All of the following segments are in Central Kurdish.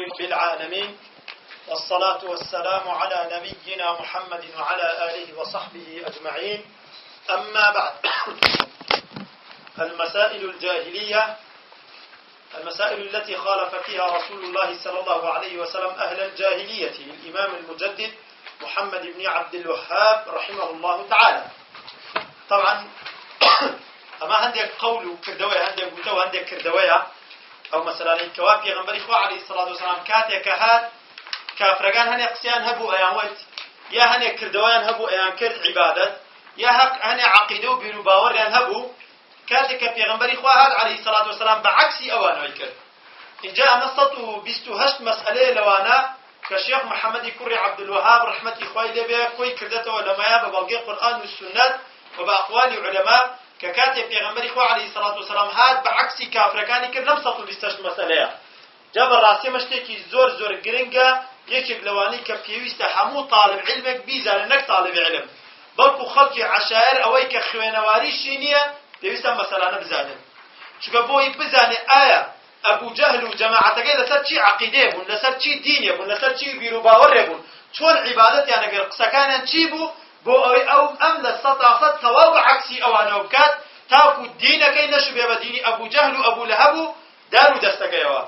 رب العالمين، والصلاة والسلام على نبينا محمد وعلى آله وصحبه أجمعين. أما بعد، المسائل الجاهلية، المسائل التي خالف فيها رسول الله صلى الله عليه وسلم أهل الجاهلية للإمام المجدد محمد بن عبد الوهاب رحمه الله تعالى. طبعا أما عندك قول كردوية، عندك بوتو، عندك كردوية أو مثلا الكوافي غنبري خو عليه الصلاة والسلام كاتك هاد كافرقان هني قسيان هبو أيان ويت، يا هني كردويان هبو أيان كرد عبادة، يا هني عقيدو بينو باوريان هبو كاتك في غنبري خو هاد عليه الصلاة والسلام بعكسي أوان ويكر. إن جاء مسطو بيستو هشت مسألة لوانا كشيخ محمد كري عبد الوهاب رحمة إخوائي لبيه كوي كردته ولمايا ببالغي القرآن والسنة وبأقوال علماء ككاتب في غنبري خو عليه الصلاة والسلام هاد بعكسي كافركاني كر نمسطو بيستش مسألة جاب الراسي مشتكي زور زور جرينجا يكب لواني كبيويست حمو طالب علمك بيزا لنك طالب علم بلكو خلقي عشائر أويك خوينواري شينية ديويستا مثلا بزانم شو بوي بزاني آية أبو جهل وجماعتك لسر شي عقيدة بون، لسر شي دين يبون، لسر شي بيرو باور يبون، شون عبادت يعني غير سكانا تشيبو بو أو أم لستطاقت ثواب عكسي أو أنا وبكات تاكو دينك نشو بيبا ديني أبو جهل وأبو لهب دارو دستقيوا.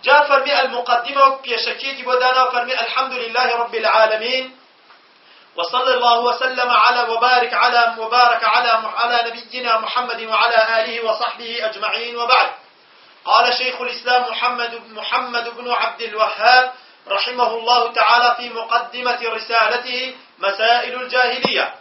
جاء فرمي المقدمة بيشكيتي ودانا فرمي الحمد لله رب العالمين، وصلى الله وسلم على وبارك على نبينا محمد وعلى آله وصحبه أجمعين، وبعد. قال شيخ الإسلام محمد بن عبد الوهاب رحمه الله تعالى في مقدمة رسالته مسائل الجاهلية: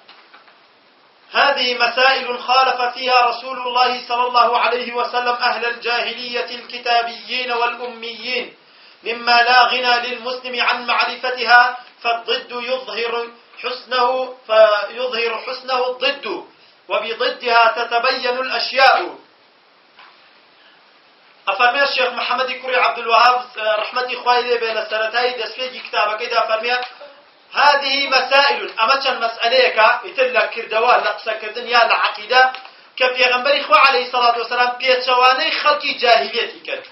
هذه مسائل خالف فيها رسول الله صلى الله عليه وسلم أهل الجاهلية الكتابيين والأميين مما لا غنى للمسلم عن معرفتها، فالضد يظهر حسنه الضد، وبضدها تتبين الأشياء. أفرمي الشيخ محمد كري عبد الوهاب رحمة إخوائي بين السنتين دسفيجي كتابة كده فرمي هذه مسائل أمتشن مسأليك يتلك كردوان لقصة كردن يا العقيدة كفي غنبري إخوة عليه الصلاة والسلام بيتشواني خلقي جاهليتي كرد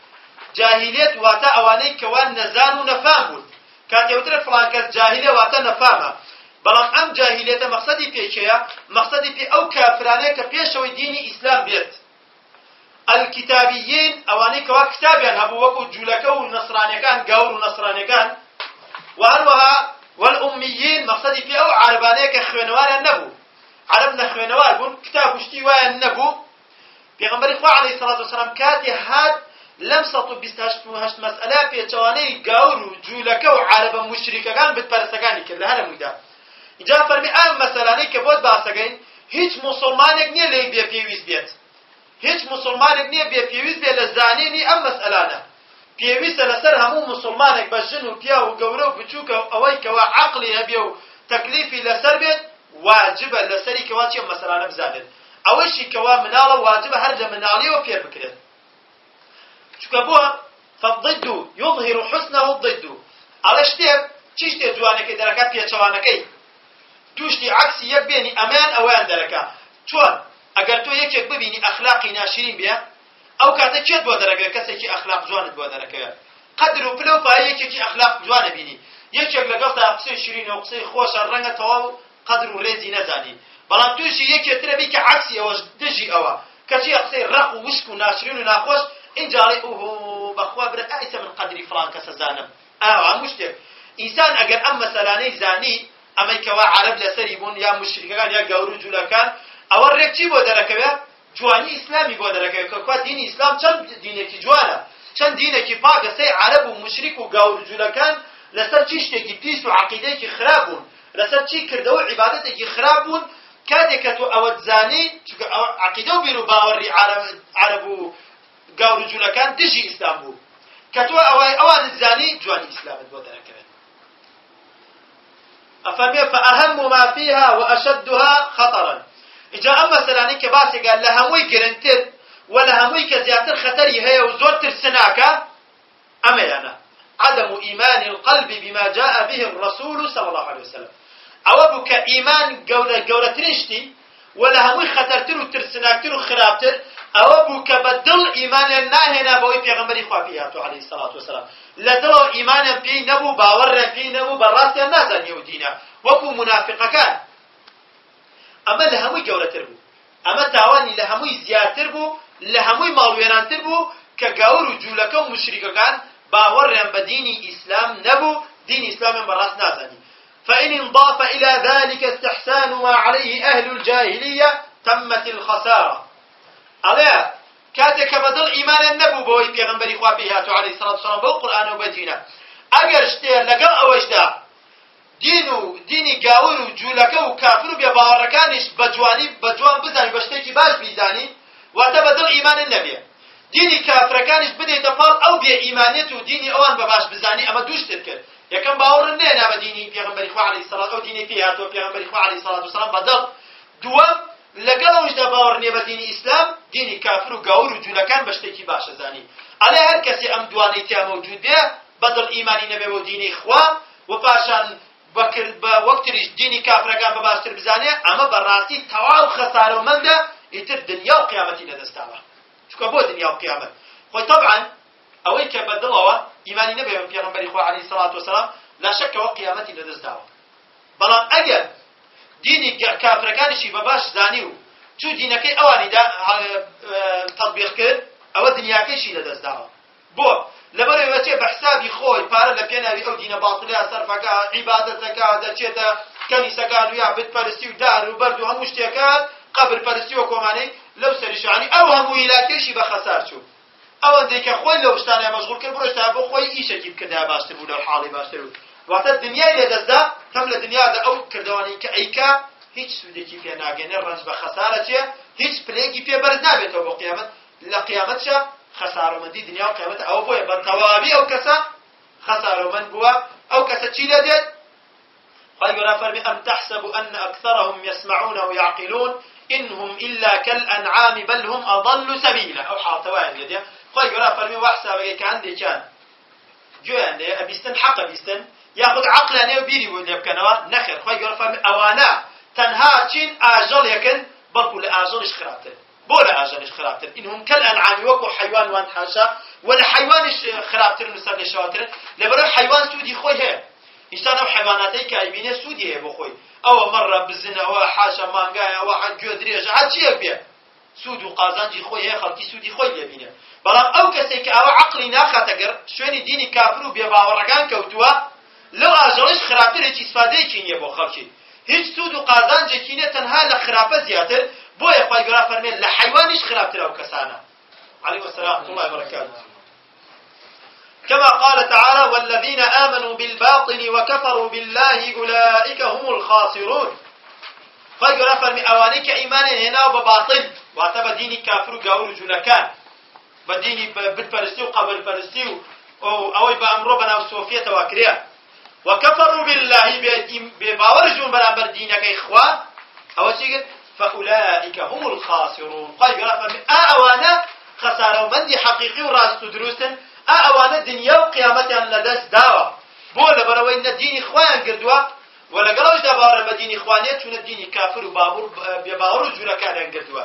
جاهليت واتا أواني كوان نزان ونفامون كانت يوتر فلان كاس جاهلية واتا نفامة بلان أم جاهلية مقصدي بيشيا مقصدي بي أو كافراني كبيشوي ديني إسلام بيت. الكتابيين أواني كوا كتابيان هبو وكو جولكو النصراني كان قاور النصراني كان، وهلوها والأميين مقصدي في أو عربانيك خوينوار النبو عربنا خوينوار بون كتاب وشتيوا النبو بيغمبر إخوة عليه الصلاة والسلام كاتي هاد لم سطو بيستهشت مسألة في جواني قاور جولكو عربا مشركة كان بتبرسكاني كله هذا ميدا إجا فرمي مسألاني كبود باسكين هيج مسلمانك نيه ليك بيه بيويز بيت، هیچ مسلمانێک نییە بێ پێویست بێ لە زانینی ئەم مەسئلانە. پێویستە لەسەر هەموو مسلمانێک بە ژن و پیا و گەورە و بچووکە ئەوەی کەوا عەقڵی هەبێ و تەکلیفی لەسەر بێت واجبە لەسەری کەوا چی ئەم مەسەلانە بزانێت. ئەوەشی کەوا مناڵە واجبە هەر لە مناڵیەوە فێر بکرێت. چونکە بۆ فالضد يظهر حسنه الضد. ئەڵێ شتێک چی شتێک جوانەکەی دەرەکات پێچەوانەکەی دووشتی عەکسی یەک بێنی ئەمەیان ئەوەیان دەرەکات. چۆن؟ ئەگەر تۆ یەکێک ببینی ئەخلاقی ناشرین بێ ئەو کاتە چێت بۆ دەرەکەوێت کەسێکی ئەخلاق جوانت بۆ دەرەکەوێت. قەدر و پلە و پایە یەکێکی ئەخلاق جوانە بینی یەکێک لەگەڵدا قسەی شیرینە و قسەی خۆشە ڕەنگە تەواو قەدر و ڕێزی نەزانی، بەڵام تووشی یەکێترە بی کە عەکسی ئەوەش دژی ئەوە کەچی قسەی ڕەق و وشک و ناشرین و ناخۆش ئینجاڵی ئوهۆ بەخوا برە ئایسە من قەدری فڵان کەسە زانم. هەموو شتێک ئینسان ئەگەر ئەم مەسەلانەی زانی ئەمەی کەوا عەرەب لەسەری بوون یا مشریکەکان یا گەور و جوولەکان ئەوە ڕێک چی بۆ دەرەکەوێت؟ جوانی ئیسلامی بۆ دەرەکەوێت کە دینی ئیسلام چەند دینێکی جوانە، چەند دینێکی پاکە. سەی عەرەب و مشریک و گاور و جوولەکان لەسەر چی شتێکی پیس و عەقیدەیەکی خراپ بوون، لەسەر چی کردەوە عیبادەتێکی خراپ بوون. کاتێک کە تۆ ئەوەت زانی چونکە عەقیدە و بیر و باوەڕی عەرەب و گاور و جوولەکان دژی ئیسلام بوو، کە تۆ ئەوانت زانی جوانی ئیسلامت بۆ دەرەکەوێت. ئەفەرمێ فأهم ما فيها وأشدها خطرا. إجا أما سلاني كباسي قال لهموي قرنتر ولهموي كزياتر خطري هي وزورتر سناكا أما أنا عدم إيمان القلب بما جاء به الرسول صلى الله عليه وسلم. أو بك إيمان قولة ترشتي ولهموي خطرتر وترسناكتر وخرابتر ئەوە بوو کە بە دڵ ئیمانیان ناهێنا بەوەی پێغەمبەری خوا پێی هاتووە عەلەیهی سەڵات وسەلام لە دڵەوە ئیمانیان پێی نەبوو باوەڕیان پێی نەبوو بەڕاستیان نازانیە و دینە وەکو منافقەکان ئەمە لە هەمووی گەورەتر بوو ئەمە تاوانی لە هەمووی زیاتر بوو لە هەمووی ماڵوێرانتر بوو کە گاور و جوولەکە و مشریکەکان باوەڕیان بە دینی ئیسلام نەبوو دینی ئیسلامیان بەڕاست نازانی فإن انضاف إلى ذلك استحسان ما عليه أهل الجاهلية تمت الخسارة على كاتك بدل إيمان النبو بوي بيغنبري خواه بيهاتو عليه الصلاة والسلام بو قرآن وبدينة أجر اشتير لقل أوجدا ديني قاور وجولك وكافر بباوركانش بجوان بزاني بشتيكي باش بيزاني واتبدل إيمان النبي ديني كافركانش بدي تفال أو بي إيمانيته ديني أوان بباش بزاني أما دوش تذكر يكن باور النينا بديني بيغنبري خواه عليه الصلاة أو ديني فيهاتو بيغنبري خواه عليه الصلاة والسلام بدل دوام لەگەڵەوەش دا باوەڕ نییە بە دینی ئیسلام دینی کافر و گاور و جوولەکان بە شتێکی باشە زانی ئەڵێ هەر کەسی ئەم دوانەی تیا مەوجود بێ بەدڵ ئیمانی نەبێ بۆ دینی خوا و پاشان بە وەکتریش دینی کافرەکان بە باشتر بزانێ ئەمە بەڕاستی تەواو خەسارەمەندە ئیتر دنیا و قیامەتی لەدەستاوە چونکە بۆ دنیا و قیامەت خۆی طبعا ئەوەی کە بەدڵەوە ئیمانی نەبێ بە پێغەمبەری خوا عەلەیهی سەڵات وسەلام لا شەکەوە قیامەتی لەدەستداوە بەڵام ئەگەر دینی کافرەکانیشی بە باش زانی و چوو دینەکەی ئەوانیدا تەطبیق کرد ئەوە دنیاکەیشی لەدەستداوە بۆ لەبەرەوە چێ بە حسابی خۆی پارە لە پێناوی ئەو دینە باتڵیا سەرفەکە عیبادەتەکە دەچێتە کەنیسەکان و یا بتپەرستی و دار و بەرد و هەموو شتێکات قەبرپەرستی و کۆمانەی لەو سەریشانی ئەو هەموو هیلاکێشی بە خەسار چوو ئەوەندەی کە خۆی لەو شتانەیە مەشغوڵ کرد بڕۆشتا بۆ خۆی ئیشێکی بکردا باشتر بوو لەو حاڵی باشتر بوو واتە دنیای لەدەستدا هەم لە دنیادا ئەو کردوانەی کە ئەیکا هیچ سودێکی پێ ناگەنێ ڕەنج بە خەسارە چێ هیچ پلەیەکی پێ بەرز نابێتەوە بۆ قیامەت لە قیامەتشە خەسارەمەندی دنیا و قیامەت ئەوە بۆیە بە تەواوی ئەو کەسە خەسارەمەند بووە ئەو کەسە چی لە دێت خی گەورە فەرمی ئەم تەحسەب أن أكثرهم يسمعون ويعقلون إنهم إلا كالأنعام بل هم أضل سبيلا أو حاڵتەوایان لێ دێ خی گەورە فەرمی وا حسابەکەی کە هەندێکیان گوێیان لێ ئەبیستن حەقە بیستن یاخود عقلانێ و بیری بوو لێ بکەنەوە نەخێر خی گەورە فەرمی ئەوانە تەنها چین ئاژەڵێکن بەڵکو لە ئاژەڵیش خراپتر بۆ لە ئاژەڵیش خراپتر ئینهم کەالئەنعام وەکو حەیوان وان حاشا و لە حەیوانیش خراپترن و سەرلێشەواترن لەبەرەوەی حەیوان سوودی خۆی هەیە ئینسان ئەو حەیواناتەی کە ئەیبینێ سوودی هەیە بۆ خۆی ئەوە مەڕە بزنەوە حاشا مانگایە ئەوە گوێ درێژە هەرچیەک بێ سود و قازانجی خۆی هەیە خەڵکی سوودی خۆی لێبینێ بەڵام ئەو کەسێک کە ئەوە عەقڵی ناخاتە گەر شوێنی دینی کافر و بێباوەڕەکان کەوتووە لەو ئاژەڵیش خراپتر هیچ ئیسفادەیەکی نییە بۆ خەڵکی هیچ سود و قازانجێکی نییە تەنها لە خراپە زیاتر بۆیە خی گەورە فەرمێن لە حەیوانیش خراپتر ئەو کەسانە عەلەیهم السەلام ورحمة الله وبركاته كما قال تعالى والذين آمنوا بالباطل وكفروا بالله أولئك هم الخاسرون خی گەورە فەرمی ئەوانەی کە ئیمانیان هێناوە بە باتڵ واتە بە دینی کافر و گاور و جوولەکان بە دینی بتپەرستی و قەبرپەرستی و ئەوەی بە ئەمڕۆ بەناو سۆفیەتەوە کرێ وكفروا بالله بباورجون برابر دينك إخوة أو شيء فأولئك هم الخاسرون قال يرى أوانا خسارة ومندي حقيقي وراس تدروسن أوانا دنيا وقيامتها لدس داوة بولا بروي إن الدين إخوان قردوا ولا قالوش دبار بدين إخوانية شون الدين كافر وبابور بباورجون كان قردوا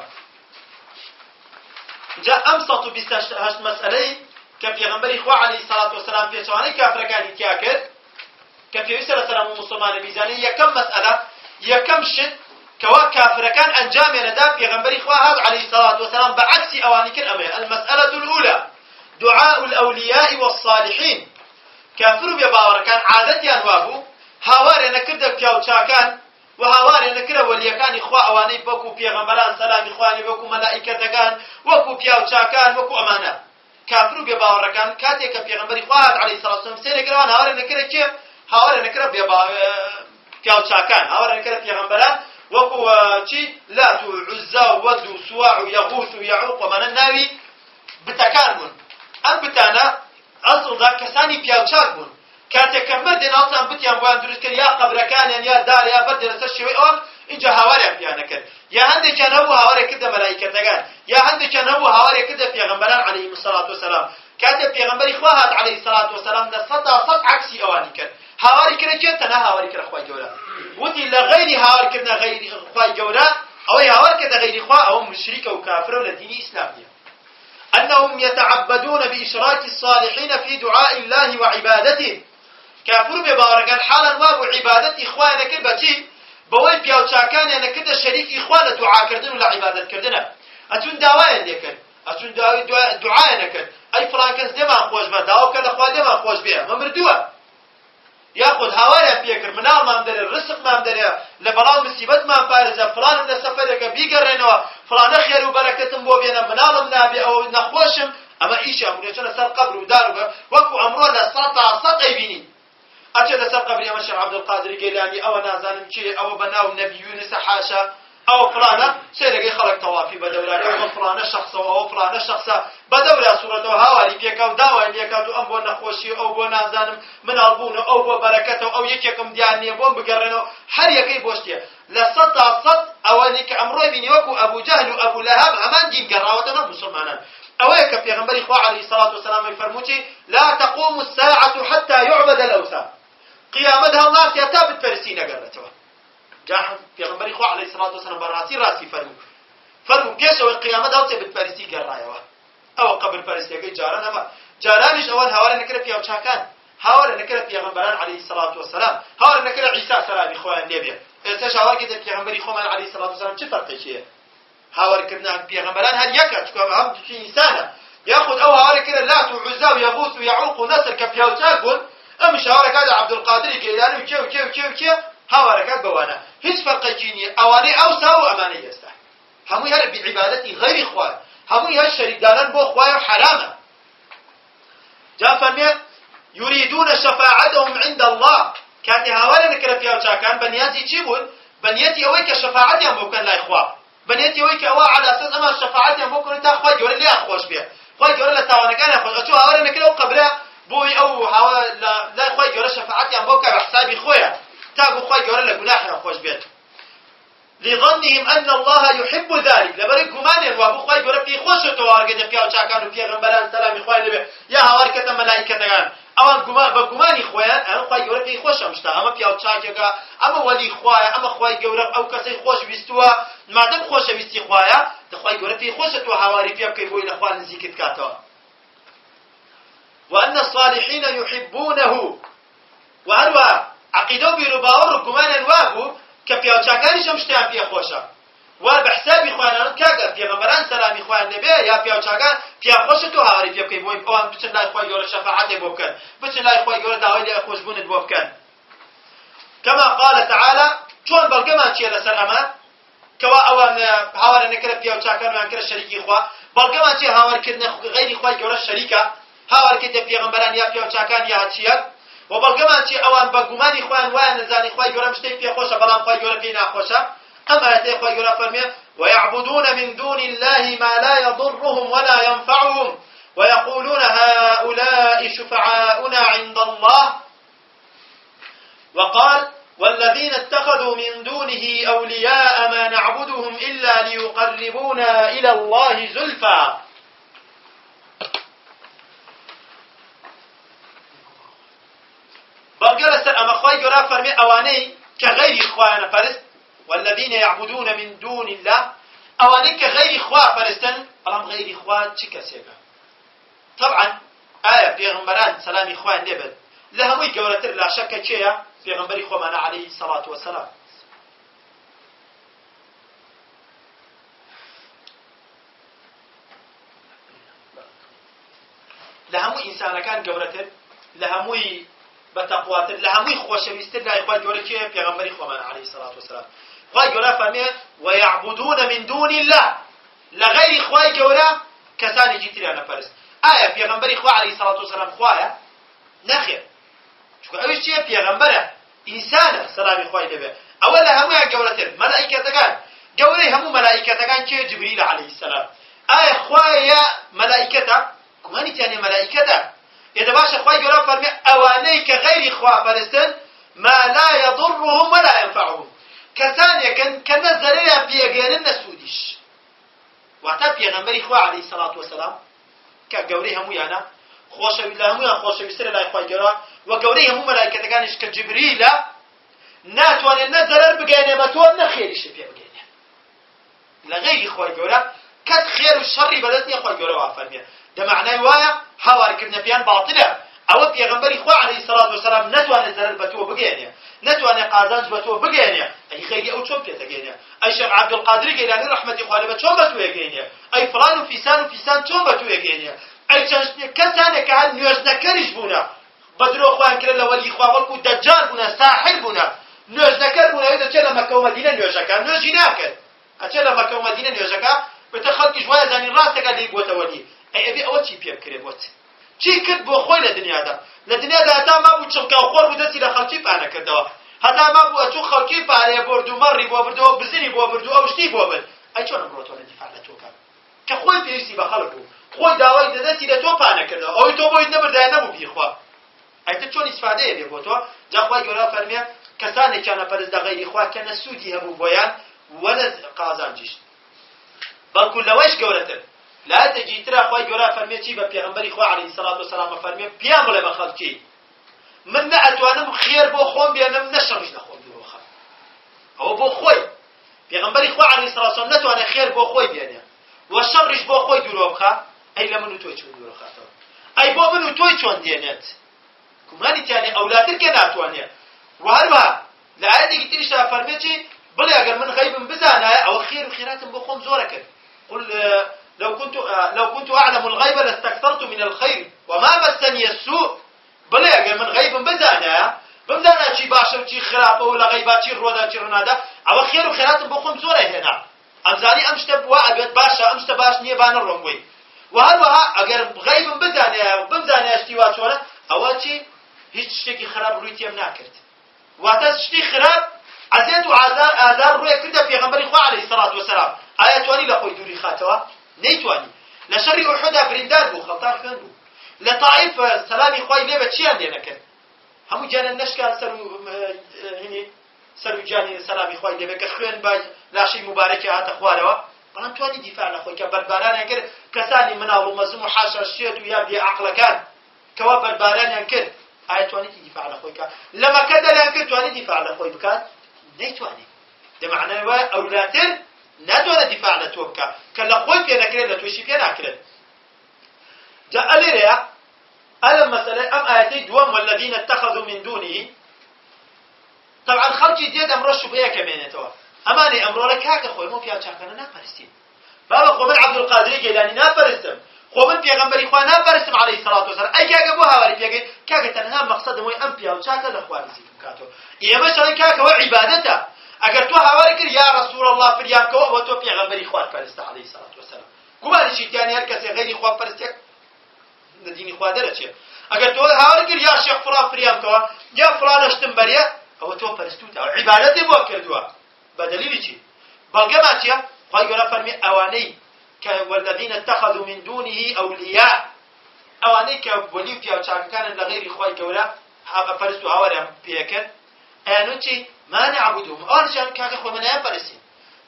جاء أمسط بستهشت مسألة كفي غنبر إخوة عليه الصلاة والسلام في شواني كافر كان يتياكد كفي يسر سلام المسلمان بيزاني يكم مسألة يكم شد كوا كافر كان أنجام ينداب في غنبر إخوة عليه الصلاة والسلام بعكس أوانيك الأمر المسألة الأولى دعاء الأولياء والصالحين كافر بباور كان عادتي أنوابه هاواري نكرد بكاو شاكان وهاواري نكرد وليكان إخوة أواني بوكو بيغمبران سلام إخواني بوكو ملائكة كان وكو بياو شاكان وكو أمانة كافر بباور كان كاتيك بيغمبر إخوة عليه الصلاة والسلام سينكروان هاواري نكرد كيف هاواري نكرد بياو شاكان هاواري نكرد بيغمبران وكو شي لات وعزا وود وسواع ويغوث ويعوق ومن الناوي بتكاربون أم بتانا أصل ذاك كساني بياوشار بون كاتك مدن أصلا بتيان بوان دروس كر يا قبركان يا دار يا بدر سشوي أون إنجا هواري بيانا كر يا هندي كان هو هواري كده ملائكة تجان يا هندي كان هو هواري كده بيغمبران عليه الصلاة والسلام كاتب بيغمبر إخوات عليه الصلاة والسلام نصتا صد عكسي أواني كر هواري كر كنتنا هواري كر أخوي جورا ودي لغير هواري كرنا غير أخوي جورا أو يهوار كده غير إخوة أو مشرك أو كافر ولا دين إسلامية أنهم يتعبدون بإشراك الصالحين في دعاء الله وعبادته كافر ببارقان حالا وابو عبادة إخواننا كربتي بوي بياو تشاكان أنا كده شريك إخوان دعاء كردن ولا عبادة كردن أتون دعاء ليكن أتون دعاء نكن أي فلان كنز دما خوش به دعاء كان أخوان دما خوش به ممردوه ياخذ هواري بيكر منال ما مدري الرزق ما مدري لبلان مصيبت ما فارزه فلان من سفرك بيقرنوا فلان خير وبركه بو بينا منال نابي او نخوشم اما ايش امر يجنا سر قبر ودار وكو امره لسطا سطي بيني اجد سر قبر يا مشر عبد القادر الجيلاني او نازانم شي او بناو النبي يونس حاشا او فلان سيرقي خلق توافي بدوله او فلان شخص او فلان شخص بدوله صورته هواري بيكاو داوا بيكاو ام بو نخوشي او بو نازانم من البون او بو بركته او يكيكم دياني بو بقرنو هر يكي بوشتي لسطا صد او انك امرو بيني وكو ابو جهل وابو لهب امان دين قراوتنا مسلمانا اويك في غنبري اخو عليه الصلاه والسلام يفرموتي لا تقوم الساعه حتى يعبد الاوثان قيامتها الناس يتابت فرسين قرتوا جاء في غنبري اخو عليه الصلاه والسلام براسي فرمو كيش او قيامتها وتبت فرسي قرايوا او قبر فرسي جارنا ما جارانش اول هوار نكره في اوشاكان هاور نكره في غنبران عليه الصلاه والسلام هاور نكره عيسى سلام اخوان النبي تشاور كده في غنبري اخو عليه الصلاه والسلام چه فرقه شيء هاور كنا في غنبران هل يكا تكون هم في انسان ياخذ او هاور كده لا وعزى ويغوث ويعوق ونسر كفي اوشاكون ام شاور كذا عبد القادر الجيلاني وكيو هاور كذا بوانا هیچ فرقه جيني اواني او ساو امانه يسته همو يهر بعبادتي غير اخوان همو يهر شريك داران بو اخوان حرامه جاء فرمي يريدون شفاعتهم عند الله كاتي هاولا نكره فيها وشاكان بنياتي تشيبون بنياتي اويك شفاعتي هم بوكن لا اخوان بنياتي اويك اوا على اساس اما شفاعتي هم بوكن تا اخوان جوري لي اخوش بيه اخوان جوري لا تاوانا كان اخوش اتو هاولا نكره قبره بوي او هاولا لا اخوان جوري شفاعتي هم بوكن بحسابي خويا تاغو اخوان جوري لا غناح اخوش بيه لظنهم أن الله يحب ذلك لبرك جمانين وابو خوي جرب في خوش توارجة في أوشاكان وفي غنبلان سلام إخوان نبي يا هواركة ملائكة تجان أول جمان بجماني خوان أنا خوي جرب في خوش مشتا أما في أوشاكة أما ولي خوايا أما خوي جرب أو كسي خوش بيستوا ما دام خوش بيستي خوايا تخوي جرب في خوش تو هواري في أبكي بوي الأخوان نزيكت كاتوا وأن الصالحين يحبونه وهلوا عقيدوا برباور جمان وابو كفيا وشاكاني شمشتيان فيها خوشة وبحسابي إخوانان كاقر فيها غمران سلامي إخوان نبي يا فيها وشاكان فيها خوشة هاوري فيها كي بوين أوان بچن لا إخوان يورا شفاعته بوبكن بچن لا إخوان يورا دعوي لي أخوش بوند بوبكن كما قال تعالى شون بلقمان شيء لسر أمان كوا أوان هاورا نكرا فيها وشاكان وانكرا شريكي إخوان بلقمان شيء هاور كدنا غير إخوان يورا الشريكة هاور كده فيها غمران يا فيها وشاكان يا هاتشيك وبلغمان شي اوان بغماني خوان وان زاني خوي جورم شتي في خوشه بلان خوي جورم فينا خوشه اما اتي خوي جورم فرمي ويعبدون من دون الله ما لا يضرهم ولا ينفعهم ويقولون هؤلاء شفعاؤنا عند الله وقال والذين اتخذوا من دونه اولياء ما نعبدهم الا ليقربونا الى الله زلفى بلغرس اما خوي جورا فرمي اواني كغير اخوانا فرست والذين يعبدون من دون الله اواني كغير اخوا فرستن بلام غير اخوا چي كسيبا طبعا پیغمبران سلام اخوان نبد لهموي جورتر لا شك چيا پیغمبر اخوانا عليه الصلاة والسلام لهموي انسان كان جورتر لهموي بتقوات لهموي خوشويست لا اخوان جورا كي پیغمبر اخوان عليه الصلاه والسلام خوای جورا فرمي ويعبدون من دون الله لغير خوای جورا كسان جيتري انا فرس ايه پیغمبر اخوان عليه الصلاه والسلام خوايا نخير شو اوش شي پیغمبر انسان سلام اخوان دبه اولا هم جورتر ملائكه تكان جوري هم ملائكه تكان كي جبريل عليه السلام ايه خوايا ملائكه كمان تاني ملائكه إذا باش أخوي جرا فرمي أوانيك غير إخوة فلسطين ما لا يضرهم ولا ينفعهم كثانيا كان زريا بيجين النسوديش وعتاب يغنبري إخوة عليه الصلاة والسلام كجوري هم يانا خوش بالله هم خوش بيصير لا إخوة جرا وجوري هم ملائكة كانش كجبريل ناتوان النزر بجانب ما توان خير الشيء بجانب لغير خوي جورا كد خير والشر بدتني خوي جورا وافرمي ده معناه وايا حوار كنا بيان باطله او پیغمبر خو عليه الصلاه والسلام نتوانه زرر بتو بگينه نتوانه قازانج بتو بگينه اي خيري او چوب تگينه اي شيخ عبد القادر جيلاني رحمه الله عليه چوب بتو يگينه اي فلان وفيسان چوب بتو يگينه اي چنش كتانه كان نيوز نكرش بونا بدرو خوان كلا ولي خو ولكو دجال بونا ساحر بونا نيوز نكر بونا اذا كان مكه ومدينه نيوز كان نيوز جناك اتلا مكه ومدينه نيوز كان بتخلق جواز زاني راسك اللي بوته ولي اي ابي او تشي بيبكري بوت چی کرد بۆ خۆی لە دنیادا هەتا مابوو چڵکە و خۆر بوو دەستی لە خەڵکی پانە کردەوە هەتا مابوو ئەچوو خەڵکی پارەیە بۆرد و مەڕی بۆ بردەوە بزنی بۆ بردو ئەو شتی بۆ برد ئەی چۆن ئەمڕۆ تۆ لە دیفاع لە تۆ کات کە خۆی پێویستی بە خەڵک بوو خۆی داوای دەدەستی لە تۆ پانە کردەوە ئەوەی تۆ بۆیت نەبردایە نەبوو بیخوا ئەیتر چۆن ئیسفادەیە بێ بۆ تۆ جا خوای گەورە فەرمێ کەسانێکیانە پەرست لە غەیری خوا کە نە سوودی هەبوو بۆیان وەنە قازانجیش بەڵکو لەوەش گەورەتر لا تجي ترى خوي جورا فرميتي ببيغمبري خو عليه الصلاه والسلام فرمي بيام ولا بخلقي من نعتوانم خير بو خوم بينم نشرج لخوم بو خا او بو خوي بيغمبري خو عليه الصلاه والسلام نتوانه خير بو خوي بينه وشرج بو خوي دورو بخا اي لمن توي چون دورو خاطر اي بو من توي چون دينت كماني تاني اولادك ناتوانه وهربا لا عادي قلت لي فرميتي بل اگر من غيب بزانه او خير وخيرات بو خوم زورك قل لو كنت أعلم الغيب لاستكثرت من الخير وما مسني السوء بلى من غيب بمزانا شي باشا شي خراب ولا غيبات شي رودا شي رنادا او خير وخيرات بخم زوره هنا امزاني امشتب وابد باشا امشت باش نيبان الرموي وهروها اگر غيب بمزانا اشتيوا شونه اواتي هیچ شتێکی خراب ڕووی تێم ناکرد واتە شتی خراب عزیز و ئازار ڕووی کردە پێغەمبەری خوا عەلەیهی سەڵات وەسەلام ئایا توانی لە خۆی دووری خاتەوە نەیتوانی لە شەڕی ئوحودا بریندار بوو خەڵتان خوێن بوو لە تائیف سەلامی خوای لێ بە چیان لێ نەکرد هەموو گیانە نەشکان سەر و گیانی سەلامی خوای لێ بێ کە خوێن بە لاشەی مبارەکی هاتە خوارەوە بەڵام توانی دیفاع لە خۆی کە بەربارانیان کرد کەسانی مناڵ و مەزم و حاشا شێت و یا بێعەقڵەکان کەوا بەربارانیان کرد ئایا توانێتی دیفاع لە خۆی بکات لە مەکەدا لەیان کرد توانی دیفاع لە خۆی بکات نەیتوانێت دەمعنای وایە ئەولاتر ناتوانێت دیفاع لە تۆ بکات کە لە خۆی پێ نەکرێت لە توێشی پێ ناکرێت جا ئەلێرەیە ئەلەم مەسەلەی ئەم ئاەتەی دووەم والذین اتخذوا من دونه طبعا خەڵکی دێت ئەمڕۆ شوبهەیەکە مێنێتەوە ئەمانەی ئەمڕۆ لە کاکە خۆی مۆ پیا چاکانە ناپەرستین بابا خۆ من عەبدولقادری گەیلانی ناپەرستم خۆ من پێغەمبەری خوا ناپەرستم عەلەیهی سەڵات وەسەلام ئەی کاکە بۆ هاواری پێگەی کاکە تەنها مەقسەدم وەی ئەم پیا و چاکە لە خوا نزیک بکاتەوە ئێمەش ئەڵێن کاکەوە عیبادەتە ئەگەر تۆ هاواری کرد یا ڕەسوول الله فریام کەوە بۆ تۆ پێغەمبەری خوات پەرستە عەلەیهی سەڵات وەسەلام گومانیشی تیانی هەر کەسێک غەیری خوا پەرستێک لە دینی خوا دەرەچێت ئەگەر تۆ هاواری کرد یا شێخ فڵان فریام کەوە یا فڵانە شتم بەریە ئەوە تۆ پەرستوتە ئەو عیبادەتی بۆ کردووە بەدەلیلی چی بەڵگەما چییە خوای گەورە فەرمی ئەوانەی والذين اتخذوا من دونه أولياء أوانيك ولي في أوشاكان لغير إخوة كولا فرستوا هوارهم بيكن أنوتي ما نعبدهم أرجان كاك إخوة من أنفرسين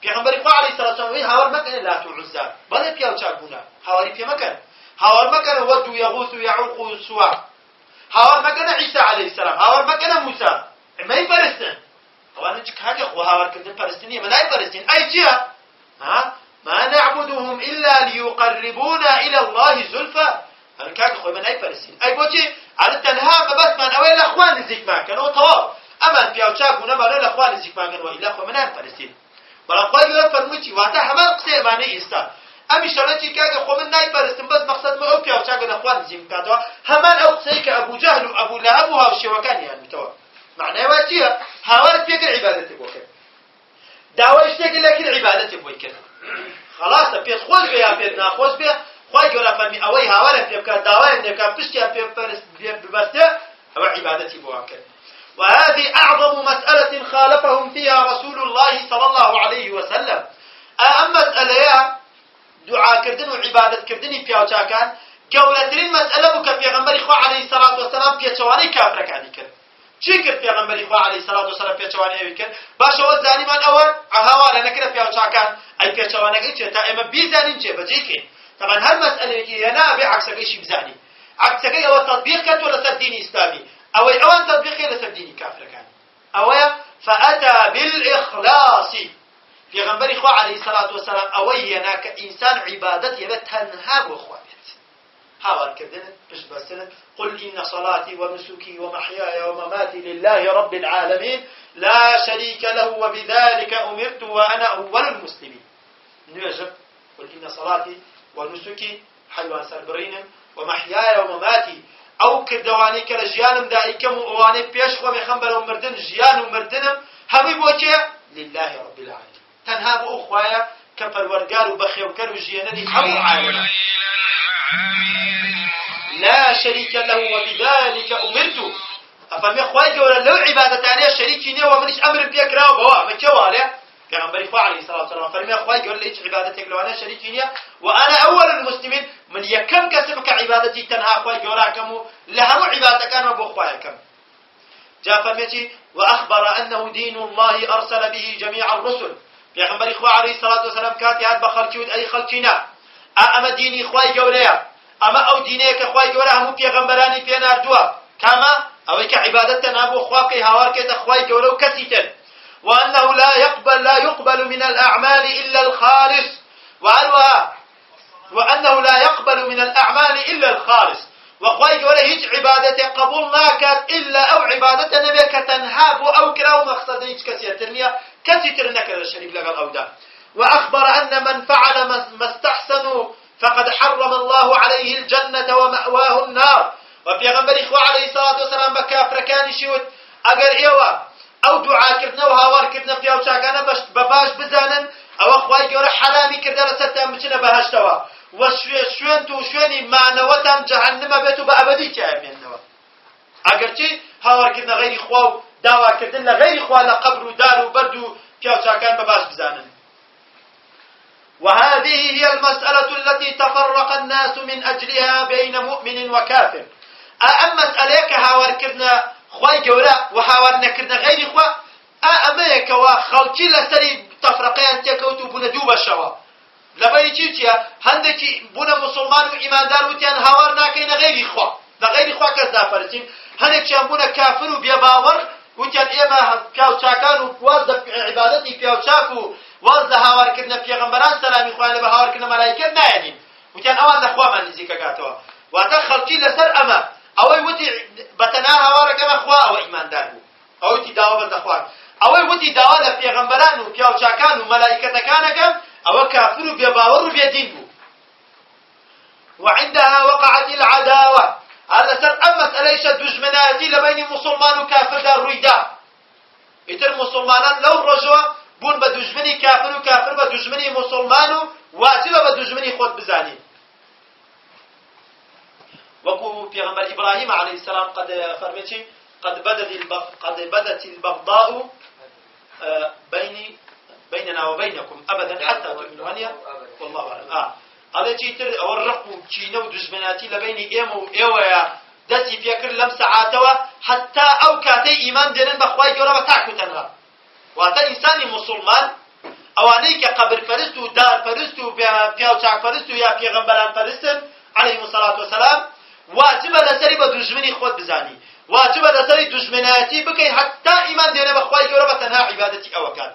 بيغمبر إخوة عليه الصلاة والسلام هوار مكان لا تعزى بل في أوشاكونا هواري في مكان هوار مكان ود يغوث يعوق سوا هوار مكان عيسى عليه السلام هوار مكان موسى ما يفرسن أوانيك كاك إخوة هوار كنتن فرسينية ما يفرسين أي جهة ها ما نعبدهم إلا ليقربونا إلى الله زلفى أنا كاك خوي من أي فلسطين أي بوجي على التنهام بس من أوي الأخوان نزيك ما كانوا طوال أما في أوشاك ونما لا الأخوان نزيك ما كانوا إلا خوي من أي فلسطين والأخوان يفرمتي واتا حمال قصي ماني إستا أمي شرطي كاك خوي من أي فلسطين بس مقصد ما أوكي أوشاك الأخوان نزيك ما كانوا حمال أو قصيك أبو جهل وأبو لهب وهاوشيوكان يعني متوا معناه واتيها هاوارد فيك العبادة بوكي دعوة اشتاك لك العبادة بوكي خلاص بيت خوش بيا بيت ناخوش بيا خوي جورا فمي اوي هاوله بيبكا داوين نكا بشتي ببسته او عبادتي بواكل وهذه اعظم مسألة خالفهم فيها رسول الله صلى الله عليه وسلم اما مسألة دعاء كردن وعبادة كردني بيا وشاكان قولترين مسألة بك بيغمبر إخوة عليه الصلاة والسلام بيتشواني كافرك عدي كرد چی کرد پیغمبری خوا علیه الصلاة والسلام پیچوانه کرد باشه و زانیمان اول هواله نکرد پیاوچاکان ای پیچوانه چه تا اما بیزانیم چه بجی که طبعا هر مسئله که ینا به عکسکی شی بزانی عکسکی او تطبیق کرد ولا سر دین اسلامی او اوان تطبیقی ولا سر دین کافر کان او فاتى بالاخلاص پیغمبری خوا علیه الصلاة والسلام ئەوەی هێنا کە ئینسان عیبادەت هێبێت تەنها بۆ خوا بێت هاوارکردنت پشت بەستنت قل إن صلاتي ونسكي ومحياي ومماتي لله رب العالمين لا شريك له وبذلك أمرت وأنا أول المسلمين نوجب قل إن صلاتي ونسكي حيوان سربرين ومحياي ومماتي أو كردواني كرجيانم دائكم وواني بيش خومي خنبر ومردن جيان ومردنم همي بوكي لله رب العالمين تنها بو أخوايا كفرورقار وبخيوكر وجياندي حمو عالم لا شريك له وبذلك أمرت أفهم أخواي جورا لو عبادتانية شريكي نيو ومنش أمر بيك راو بوا ما كواله پیغمبر خدا علیه الصلاة والسلام فرمی أخواي جورا ليش عبادتك لو أنا شريكي نيو وأنا أول المسلمين من يكم كسبك عبادتي تنها أخواي جورا كمو لهم عبادتك أنا أبو أخواي كم جاء فرميتي وأخبر أنه دين الله أرسل به جميع الرسل پیغمبر خدا علیه الصلاة والسلام كاتي هاد بخلقود أي خلقنا أما ديني أخواي جورا أما أو دينيك أخواي جورا همو پیغمبراني في ناردوا كما أويك عبادتنا أبو أخواك هاوارك أخواي جورا وكسيتن وأنه لا يقبل من الأعمال إلا الخالص وأنه لا يقبل من الأعمال إلا الخالص وأخواي جورا هيج عبادة قبول ناكت إلا أو عبادة نبيك تنهاب أو كراو مقصد هيج كسيترنيا كسيترنك الشريك لغا الأودان وأخبر أن من فعل ما استحسنوا فقد حرم الله عليه الجنة ومأواه النار وبيغمبر إخوة عليه الصلاة والسلام بكافر كان يشوت أجر إيوه أو دعاء كردنا وهاوار كردنا في أو شاكانا بباش بزانن أو أخوائي جورا حرامي كردنا ستام بچنا بهشتوا وشوين تو شويني معنوتام جهنم بيتو بأبدي كامين نوا أجر چي هاوار كردنا غير إخوة دعوة كردنا غير إخوة لقبر ودار وبردو في أو شاكان بباش بزانن وهذه هي المسألة التي تفرق الناس من أجلها بين مؤمن وكافر أما مسألة هاوار كردنا خواي جورا وهاوار كردنا غير إخوة أماك وخلقي لسري تفرقين تكوتو بنا دوبا شوا لبالي تيوتيا هندكي بنا مسلمان وإيمان دار وتيان هاوار ناكين غير إخوة غير إخوة كذا فرسيم هندكي بنا كافر وبيباور وتيان إيما كاو شاكان ووازد عبادتي كاو شاكو وازد هاوار كردنا پیغمبران سلامي خوانه به هاوار كردنا ملائكه نايدين وتيان اوان اخوا من نزيكا گاتوا واتا خلقي لسر اما اوي وتي بتنا هاوار كما اخوا او ايمان دار او تي داوا بز اخوان اوي وتي داوا ل پیغمبران و پیاو چاکان و ملائكه كانكم او كافر بي باور بي دين وعندها وقعت العداوه هذا سر اما ليس دجمناتي لبين مسلمان وكافر دار رويدا اتر مسلمانان لو رجوا بون بدجمني كافر وكافر بدجمني مسلمان واجب بدجمني خود بزاني وقو پیغمبر ابراهيم عليه السلام قد فرمتي قد بدت البغضاء بيننا وبينكم ابدا حتى تؤمنوا والله اعلم على جيتر اورقوا كينو دجمناتي لبين ايمو ايويا دسي فكر لم ساعاتوا حتى او كاتي ايمان دينن بخواي جورا بتاكو تنها واتا انساني مسلمان اواني كقبر فرستو دار فرستو بياو چاك فرستو يا پیغمبران فرستن عليهم الصلاه والسلام واجب لسري بدجمني خود بزاني واجب لسري دجمناتي بكي حتى ايمان دينه بخواي جورا بتنها عبادتي اوكات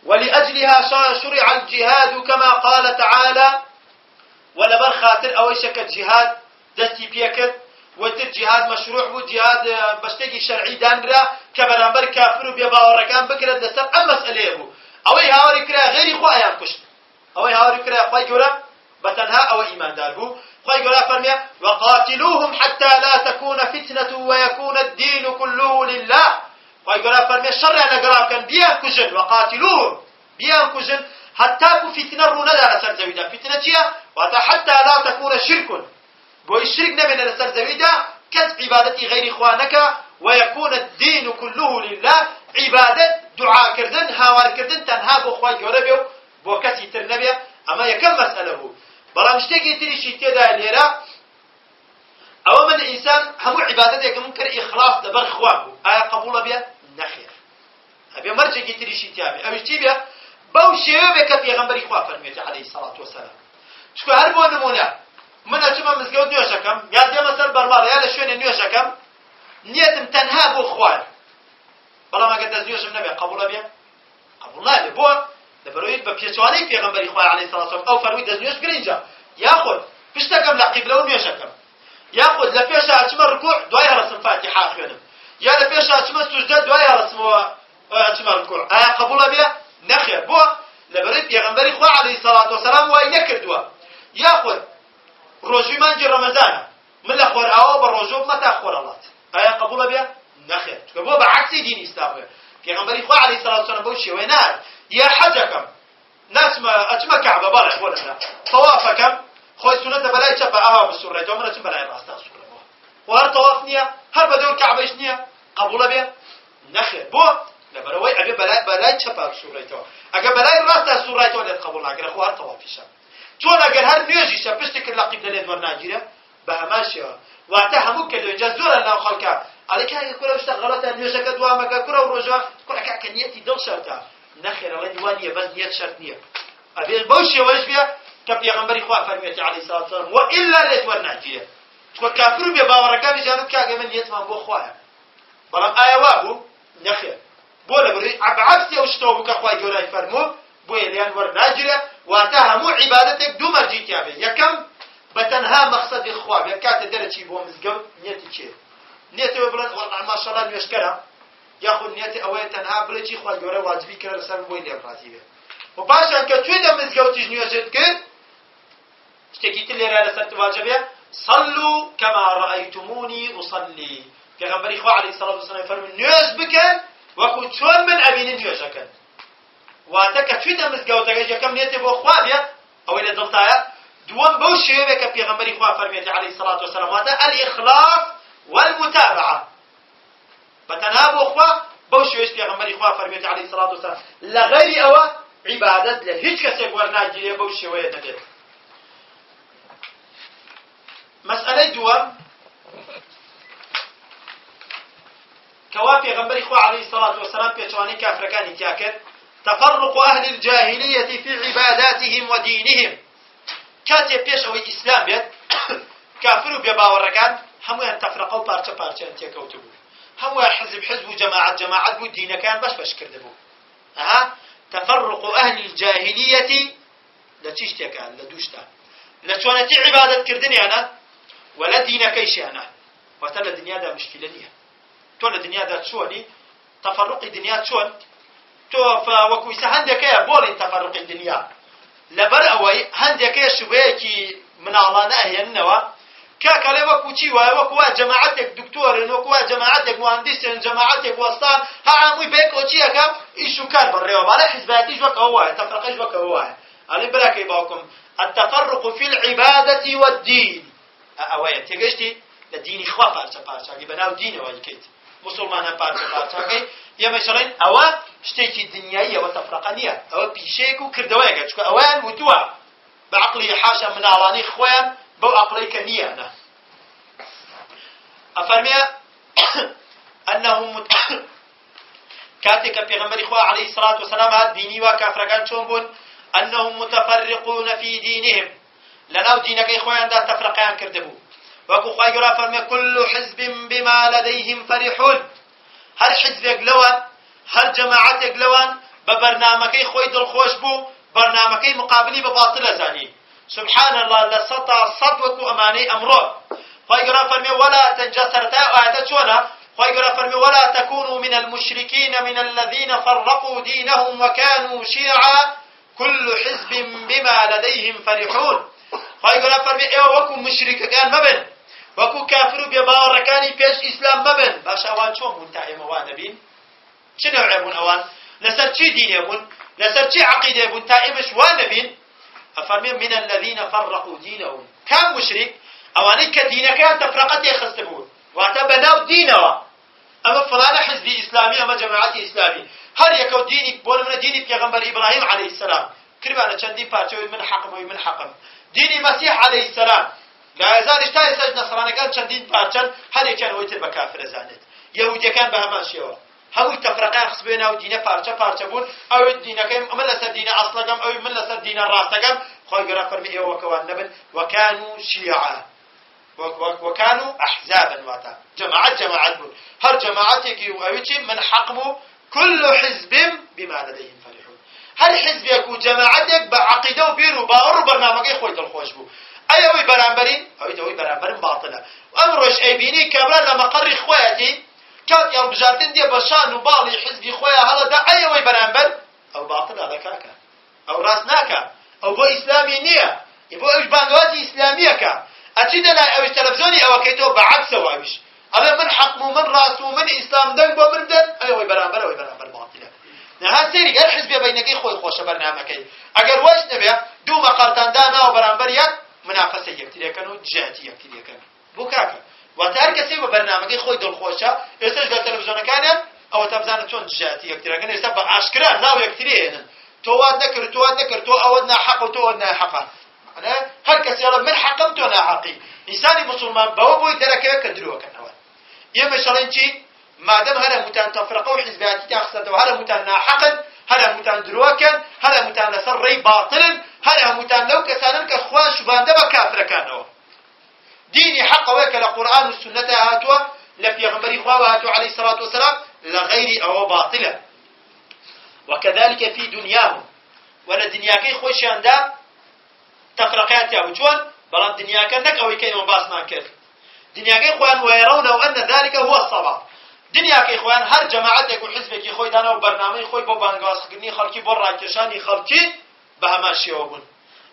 ولأجلها شرع الجهاد كما قال تعالى ولبر خاطر اويشك الجهاد دستي بيكر وتر جهاد مشروع بو جهاد بشتكي شرعي دانرا كبرانبر كافر بيباوركان بكرد لسر ام مسألة بو اوي هاوري كرا غير خو ايام كشت اوي هاوري كرا خواي جورا بتنها او ايمان دار بو خواي جورا فرمي وقاتلوهم حتى لا تكون فتنة ويكون الدين كله لله خواي جورا فرمي شر انا قراب كان بيان كجن وقاتلوهم بيان كجن حتى كو فتنة رونا دار سر زويدا فتنة چيا وحتى حتى لا تكون شرك بو الشرك نبين لسر زويدا كسب عبادتي غير إخوانك ويكون الدين كله لله عبادة دعاء كردن هاوار كردن تنها بو خواي جوربيو بو كسي ترنبيا اما يكم مسأله بلا مشتاقي تري شي تيدا ليرا او من الانسان همو عبادتك ممكن اخلاص دبر خوانه ايا قبول بها نخير ابي مرجع تري شي تيابي ابي تيبيا باو شيوبك پیغمبر اخوا فرميت عليه الصلاه والسلام شكو هر بو نمونه من اچما مزگەوت نوێژەکەم یا دێمە سەر بەرماڵ یا لە شوێنێ نوێژەکەم نیەتم تەنها بۆ خوار بەڵام ئەگەر دەست نوێژم نەبێ قبوڵە بێ قبول نابێ بۆ لەبەرەوەی بە پێچوانەی پێغەمبەری خوا عەلەیهی سەڵاتو وەسەلام ئەو فەرمووی دەستنوێژ گرنگە یاخۆت پشتەکەم لە قیبلە و نوێژەکەم یاخۆت لە پێش ئاچمە ڕکوع دوای هەڵەسم فاتیحا خوێنم یا لە پێش ئاچمە سوجدە دوای هەڵەسمەوە ئاچمە ڕکوع ئایا قبوڵە بێ نەخێر بۆ لەبەرەوەی پێغەمبەری خوا عەلەیهی سەڵاتو وەسەلام وای نەکردووە یاخۆت ڕۆژووی مانگی ڕەمەزانە من لە خۆرئاوە بە ڕۆژۆ مەتا خۆرەڵات ئایا قبوڵە بێ نەخێر چونکە بۆ بە عەکسی دینی ئیسلامە پێغەمبەری خوا عەلەیهی سەڵاتو وەسەلام بەو شێوەیە نار یا حەجەکەم ئەچمە کەعبە بەڵێ خۆرەکە تەوافەکەم خۆی سونەتە بەلای چەپە ئاوا بسوڕێتەوە من ئەچم بەلای ڕاستە سوڕێمەوە و هەر تەواف نییە هەر بە دەور کەعبەیش نییە قبوڵە بێ نەخێر بۆ لەبەرەوەی ئەبێ بەلای چەپە بسوڕێتەوە ئەگە بەلای ڕاستە سوڕێتەوە لێت قبوڵ ناکرێت خۆ هەر تەوافیشە چۆن ئەگەر هەر نوێژیشە پشتی کرد لە قیبلە لێت وەرناگیرە بە هەمان شێوە واتە هەموو کە لێجا زۆرە لەناو خەڵکە ئەڵێ کاکە کورە شتە غەڵەتە نوێژەکە دوامەکە کورە و ڕۆژە کورە کاکە نیەتی دڵ شەرتە نەخێر ئەڵێ دیوان نییە بەس نیەت شەرت نییە ئەبێ بەو شێوەش بێ کە پێغەمبەری خوا فەرموویەتی عەلەیهی سەڵاتو وەسەلام وئیلا لێت وەرناگیرێ چونکە کافر و بێباوەڕەکانی جانت کاکە من نیەتمان بۆ خوایە بەڵام ئایا وا بوو نەخێر بۆ لەبەرەوەی عەبعەکسی ئەو شتەوە بوو کە خوای گەورەی فەرموو بۆیە لێیان وەرناگیرێ واتە هەموو عیبادەتێک دوو مەرجی تیا بێ یەکەم بەتەنها مەقسەدی خوا بێ کاتە دەرەچی بۆ مزگەوت نیەتی چێ نیەتەوە بڵێن وەڵڵا ماشەڵڵا نوێژکەرە یاخود نیەتی ئەوەیە تەنها بڵێ چی خوای گەورە واجبی کردە لەسەر بۆی لێم ڕازی بێ و پاشان کە توێ لە مزگەوتیش نوێژت کرد شتێکی تر لێرە لەسەر واجبێ صلوا كما رأيتموني أصلي پێغەمبەری خوا عەلەیهی سەڵاتو وەسەلام فەرمووی نوێژ بکەن وەکو چۆن من ئەبینم نوێژەکەن واتە کە توێتە مزگەوتەکەی یەکەم نیەتێ بۆ خوا بێ ئەوەی لە دڵتایە دووەم بەو شێوەیە کە پێغەمبەری خوا فەرموویەتی عەلەیهی سەڵاتو وەسەلام واتە الإخلاص والمتابعة بەتەنها بۆ خوا بەو شێوەیەش پێغەمبەری خوا فەرموویەتی عەلەیهی سەڵاتو وەسەلام لە غەیری ئەوە عیبادەت لە هیچ کەسێک وەرناگیرێ بەو شێوەیە دەبێت مەسئلەی دووەم کەوا پێغەمبەری خوا عەلەیهی سەڵاتو وەسەلام پێچەوانەی کافرەکانی تیا کرد تفرق أهل الجاهلية في عباداتهم ودينهم كاتي بيش أو إسلام بيت كافر بباوركان همويان تفرقوا بارچە پارچەیان تێکەوتبوو همويان حزب جماعة بوو دینەکان بەش کردبوو تفرق أهل الجاهلية لە چی شتێکان لە دوو شتە لە چۆنەتی عیبادەتکردنیانە ولا دینەکەیشیانە واتە لە دنیادا مشکلە نییە تۆ لە دنیادا چۆنی تفرقی دنیا چۆن تۆ وەکویسە هەندێکەیە بۆڵی تەفەڕقی دنیا لەبەر ئەوەی هەندێکەیە شوبەیەکی مناڵانە ئەهێننەوە کاکەڵێ وەکو چی وایە وەکو وا جەماعەتێک دکتۆرن وەکو وا جەماعەتێک مهندسن جەماعەتێک وەستان هەمووی بەیەکەوە چیەکە ئیش و کار بڕێوە باڵێ حیزبایەتیش وەکەوە وایە تەفرقەش وەکەوە وایە ئەڵێ بەراکەی باوکم التفرق في العبادة والدين ئەوەیە تێگەشتی لە دینی خوا پارچە پارچاکی بەناو دینەوە یکەیت مسلمانە پارچە پارچاکەی ئێمە شەڵێن ئەوە شتێکی دنیاییەوە تەفرقە نییە ئەوە پیشەیەک و کردەوەیەکە چونکە ئەویان وتووە بە عەقڵی حاشا مناڵانەی خۆیان بەو عەقڵەی کە نییەنە ئەفەرمێ ئەنەه کاتێک کە پێغەمبەری خوا عەلەیهی سەڵاتو وەسەلام هات بینی وا کافرەکان چۆن بوون ئەنەهم متەفەرقون في دینهم لەناو دینەکەی خۆیاندا تەفرقەیان کردبوو وەکو خوای گەورە فەرمێ كل حزب بما لديهم فرحون هەر حزبێک لەوان هەر جەماعەتێک لەوان بە بەرنامەکەی خۆی دڵخۆش بوو بەرنامەکەی مقابلی بە باتڵ ئەزانی سبحان الله لە سەد وەکو ئەمانەی ئەمڕۆ خوای گەورە فەرمێ ولا تەنجا سەرەتای ئاەتە چۆنە خوای گەورە فەرمێ ولا تكونوا من المشركين من الذين فرقوا دينهم وكانوا شيعا كل حزب بما لديهم فرحون خوای گەورە فەرمێ ئێوە وەکو مشریکەکان مەبن وەکو کافر و بێباوەڕەکانی پێش ئیسلام مەبن باشە ئەوان چۆن بوون تا ئێمە وا نەبین چ نەوعێ بوون ئەوان لەسەر چی دینێ بوون لەسەر چی عەقیدێ بوون تا ئێمەش وا نەبین ئەفەرمێ من الذين فرقوا دينهم کام مشریک ئەوانەی کە دینەکەیان تەفرەقە تێخستە بوون واتە بەناو دینەوە ئەمە فڵانە حزبی ئیسلامی ئەمە جەماعەتی ئیسلامی هەر یەکەو دینی بۆ نمونە دینی پێغەمبەر ئیبراهیم عەلەیهی السەلام کردوانە چەندین پارچەوەی من حەقم دینی مەسیح عەلەیهی السەلام لە هێزاریش تا ئێستاش نەسڕانەکان چەندین پارچەن هەر یەکیان ئەوەی تر بە کافر ئەزانێت یەهودیەکان بە هەمان شێوە هەمووی تەفرەقەیان خستبووە ناو دینە پارچە بوون ئەوەی دینەکەی من لەسەر دینە ئەسڵەکەم ئەوەی من لەسەر دینە ڕاستەکەم خۆی گەورە فەرمی ئێوە وەکەوان نەبن وەکانوا شیعا وەکانوا ئەحزابا واتە جەماعەت بوون هەر جەماعەتێکی ئەوەی چی من حەق بوو كل حزب بما لديهم فرحون. هر حزبك وجماعتك بعقيدة وبير وباور وبرنامج خوي دلخوش بو أي أوي برانبرين أوي برانبرين باطلة وأمرش أي بيني كابلا لما قري خواتي كات يا بجارتين دي بشان وبالي حزبي خويا هذا ده أي أوي برانبر أو باطل هذا كاكا أو راسناكا أو بو إسلامي نية يبو إيش باندواتي إسلامية كا أكيد أنا أوي تلفزيوني أو كيتو بعكس وأويش أنا من حق من راس ومن إسلام دنب ومن دن أي أوي برانبر باطلة نها سيري هر حزب بينك خوي خوش برنامجي اگر واش نبي دو مقارتان دانا وبرانبريات منافسه يكتري كانوا جهتي يكتري كان بوكاكا وتارك سي برنامجي خوي دل خوشا اساس التلفزيون كان او تبزان چون جهتي يكتري كان يسبب اشكرا ناو يكتري تو نكر تو اودنا حق وتو ودنا حق انا هر كسي من حقمت انا حقي انساني مسلمان بوبو دركه كدرو كنوا يما شلنجي ما دام هلا متان تفرقوا حزباتي تاخذت وهلا متان ناحقا هلا متان دروكا هلا متان سري باطلا هلا متان لو كسانن كاخوان شبان دبا كافر كانوا ديني حق وكل القران والسنه هاتوا لبيغمبري خواه هاتوا عليه الصلاه والسلام لغير او باطلا وكذلك في دنياهم ولا دنياكي خوشان دا تفرقات يا وجون بل دنياك نك او كاين باس ما كيف دنياكي خوان ويرون ان ذلك هو الصواب دنیا کې خوان هر جماعت یک حزب کې خوې دانه او برنامه خوې په بانګواسخنی خلکی بر راکشانی خلکی به همه شیوبون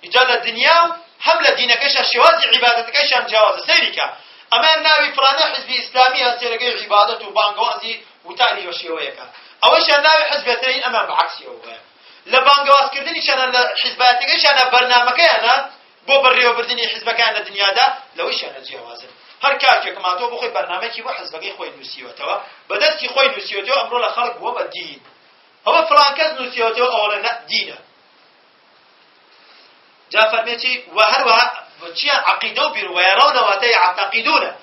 اجازه دنیا هم له دینکش شواز عبادتکش جواز سریکا اما ناوی فلانه حزب اسلامی هسرګي عبادت او بانګوازي وتانی وشیویکا اوش ناوی حزب ترين اما بعكس یو لبانګواس کردنی شنه حزباتکش انا برنامه انا بو بریو بردنی حزبکان دنیا دا لوش انا جواز هر کار که ما تو بخوی برنامه کی و حزبگی خوی نوسیوتوا بدست کی خوی نوسیوتوا امر له خلق و بدین هو فلان کس نوسیوتوا اولا نه دینه جا فرمیتی و هر و چی عقیده بیرو و يرون و يعتقدون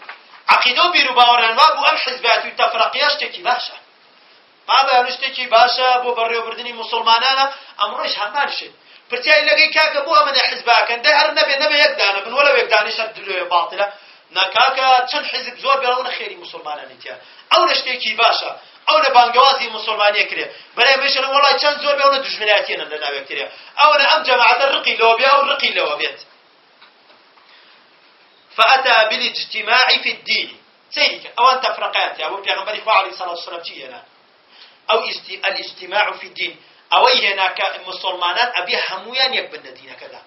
عقیده بیرو باورن و بو ام حزبات تفرقیاش تکی باشه ما به نشته باشه بو بریو بردنی مسلمانانه امرش همان شد پرتای لگی کاکه بو امن حزباکن ده هر نبی یک دانه بن ولا یک دانه شد باطله نکاکا چند حزب زور بیاون خیری مسلمانانی تیا او نشتێکی باشە او نه بانگوازی مسلمانی کرێ بەڵێ بێشن وڵای چەند زۆر بیاون دژمنایەتێنن لە ناوێک کرێ او نه ئەم جەماعەتە ڕقی لەوە بێ ئەو ڕقی لەوە بێت فأتى بالاجتماع في الدين سيدك او انت فرقات ابو پیغمبر خو عليه الصلاه والسلام چی هنا او الاجتماع في الدين او هناك مسلمانان ابي همویان یک بن دین کذا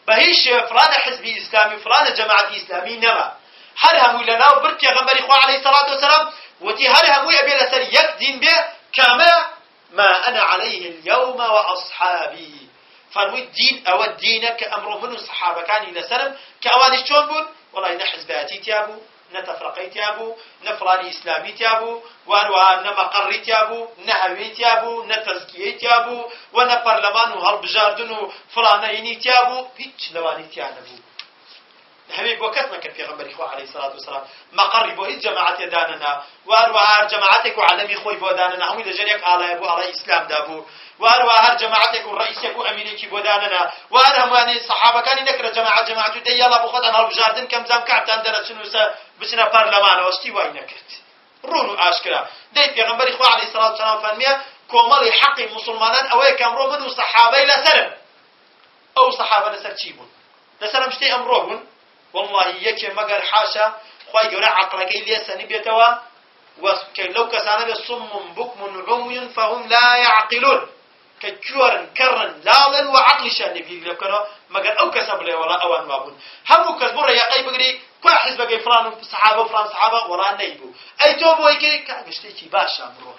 بهيش فلان حزب اسلامي فلان جماعه اسلامي نما هر همو لنا وبرت پیغمبر خو عليه الصلاه والسلام وتي هر همو ابي لسر یک دين به كما ما انا عليه اليوم واصحابي فرمي الدين او الدين كامر من الصحابه كان الى سلام كاواني شلون بون والله نحزباتي تيابو نتفرقي تيابو نفراني اسلامي تيابو وانوا نمقري تيابو نهوي تيابو نتزكيه تيابو ونبرلمان وهالبجاردن فلانيني تيابو هيك لواني تيانبو همي بوكت ما كان في غمر اخو عليه الصلاه والسلام مقرب وهي جماعه داننا وانوا جماعتك وعلمي خوي بوداننا هم لجريك على ابو على اسلام دابو وانوا جماعتك والرئيس ابو امينك بوداننا وانهم يعني الصحابه كان نكره جماعه دي يلا ابو خدنا البجاردن كم زام كعبتان درسنو بسنا برلمان واستي وينكت رونو اشكرا دي پیغمبر اخو عليه الصلاه والسلام فرميه كومل حق المسلمانان او كم رومن وصحابه لا سلام او صحابه لسرتيبون لسلام شتي امرهم والله يكي مگر حاشا خوي جرا عقلك اللي سنبيتوا ولو كسان الصم بكم عمي فهم لا يعقلون كجورن كرن لالا وعقل شان بيقول كانوا مگر او كسب له ولا اوان مابون هم كسبر يا قي بغري كل حزب جاي فلان صحابه فلان صحابه ولا نيبو اي توبو يكي كاشتي باش امره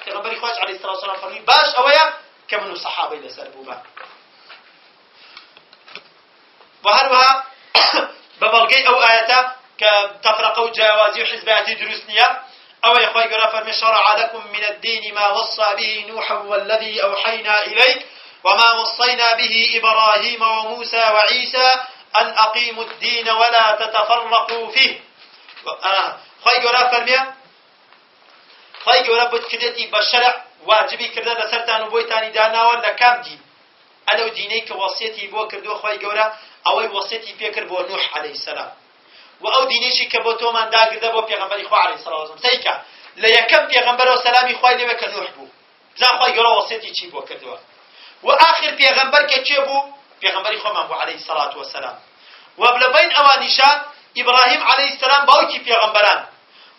كما بري خوش عليه الصلاه والسلام فرمي باش اويا كمن الصحابه اللي سربوا وهلها ببلغي او اياتا كتفرقوا جوازي حزبات دروسنيه او يا اخوي قرا فرمي شرع لكم من الدين ما وصى به نوح والذي اوحينا اليك وما وصينا به ابراهيم وموسى وعيسى ان اقيموا الدين ولا تتفرقوا فيه اخوي قرا فرمي اخوي قرا بتكدتي بالشرع واجبي كرده لسرتان وبويتاني دانا ولا كام دين انا دينيك وصيتي بو كردو اخوي قرا او وصيتي فكر بو نوح عليه السلام و او دینیشی که بو تو من داگرده بو پیغمبری خو علیه الصلاه والسلام سیکا ليكم بيغمبر وسلامي خوي لي بك نوح بو زان خوي قالوا وصيتي چی بو كردوا واخر بيغمبر كچيبو بيغمبري خوما ابو عليه الصلاه والسلام وبلبين اوانيشان ابراهيم عليه السلام باوكي بيغمبران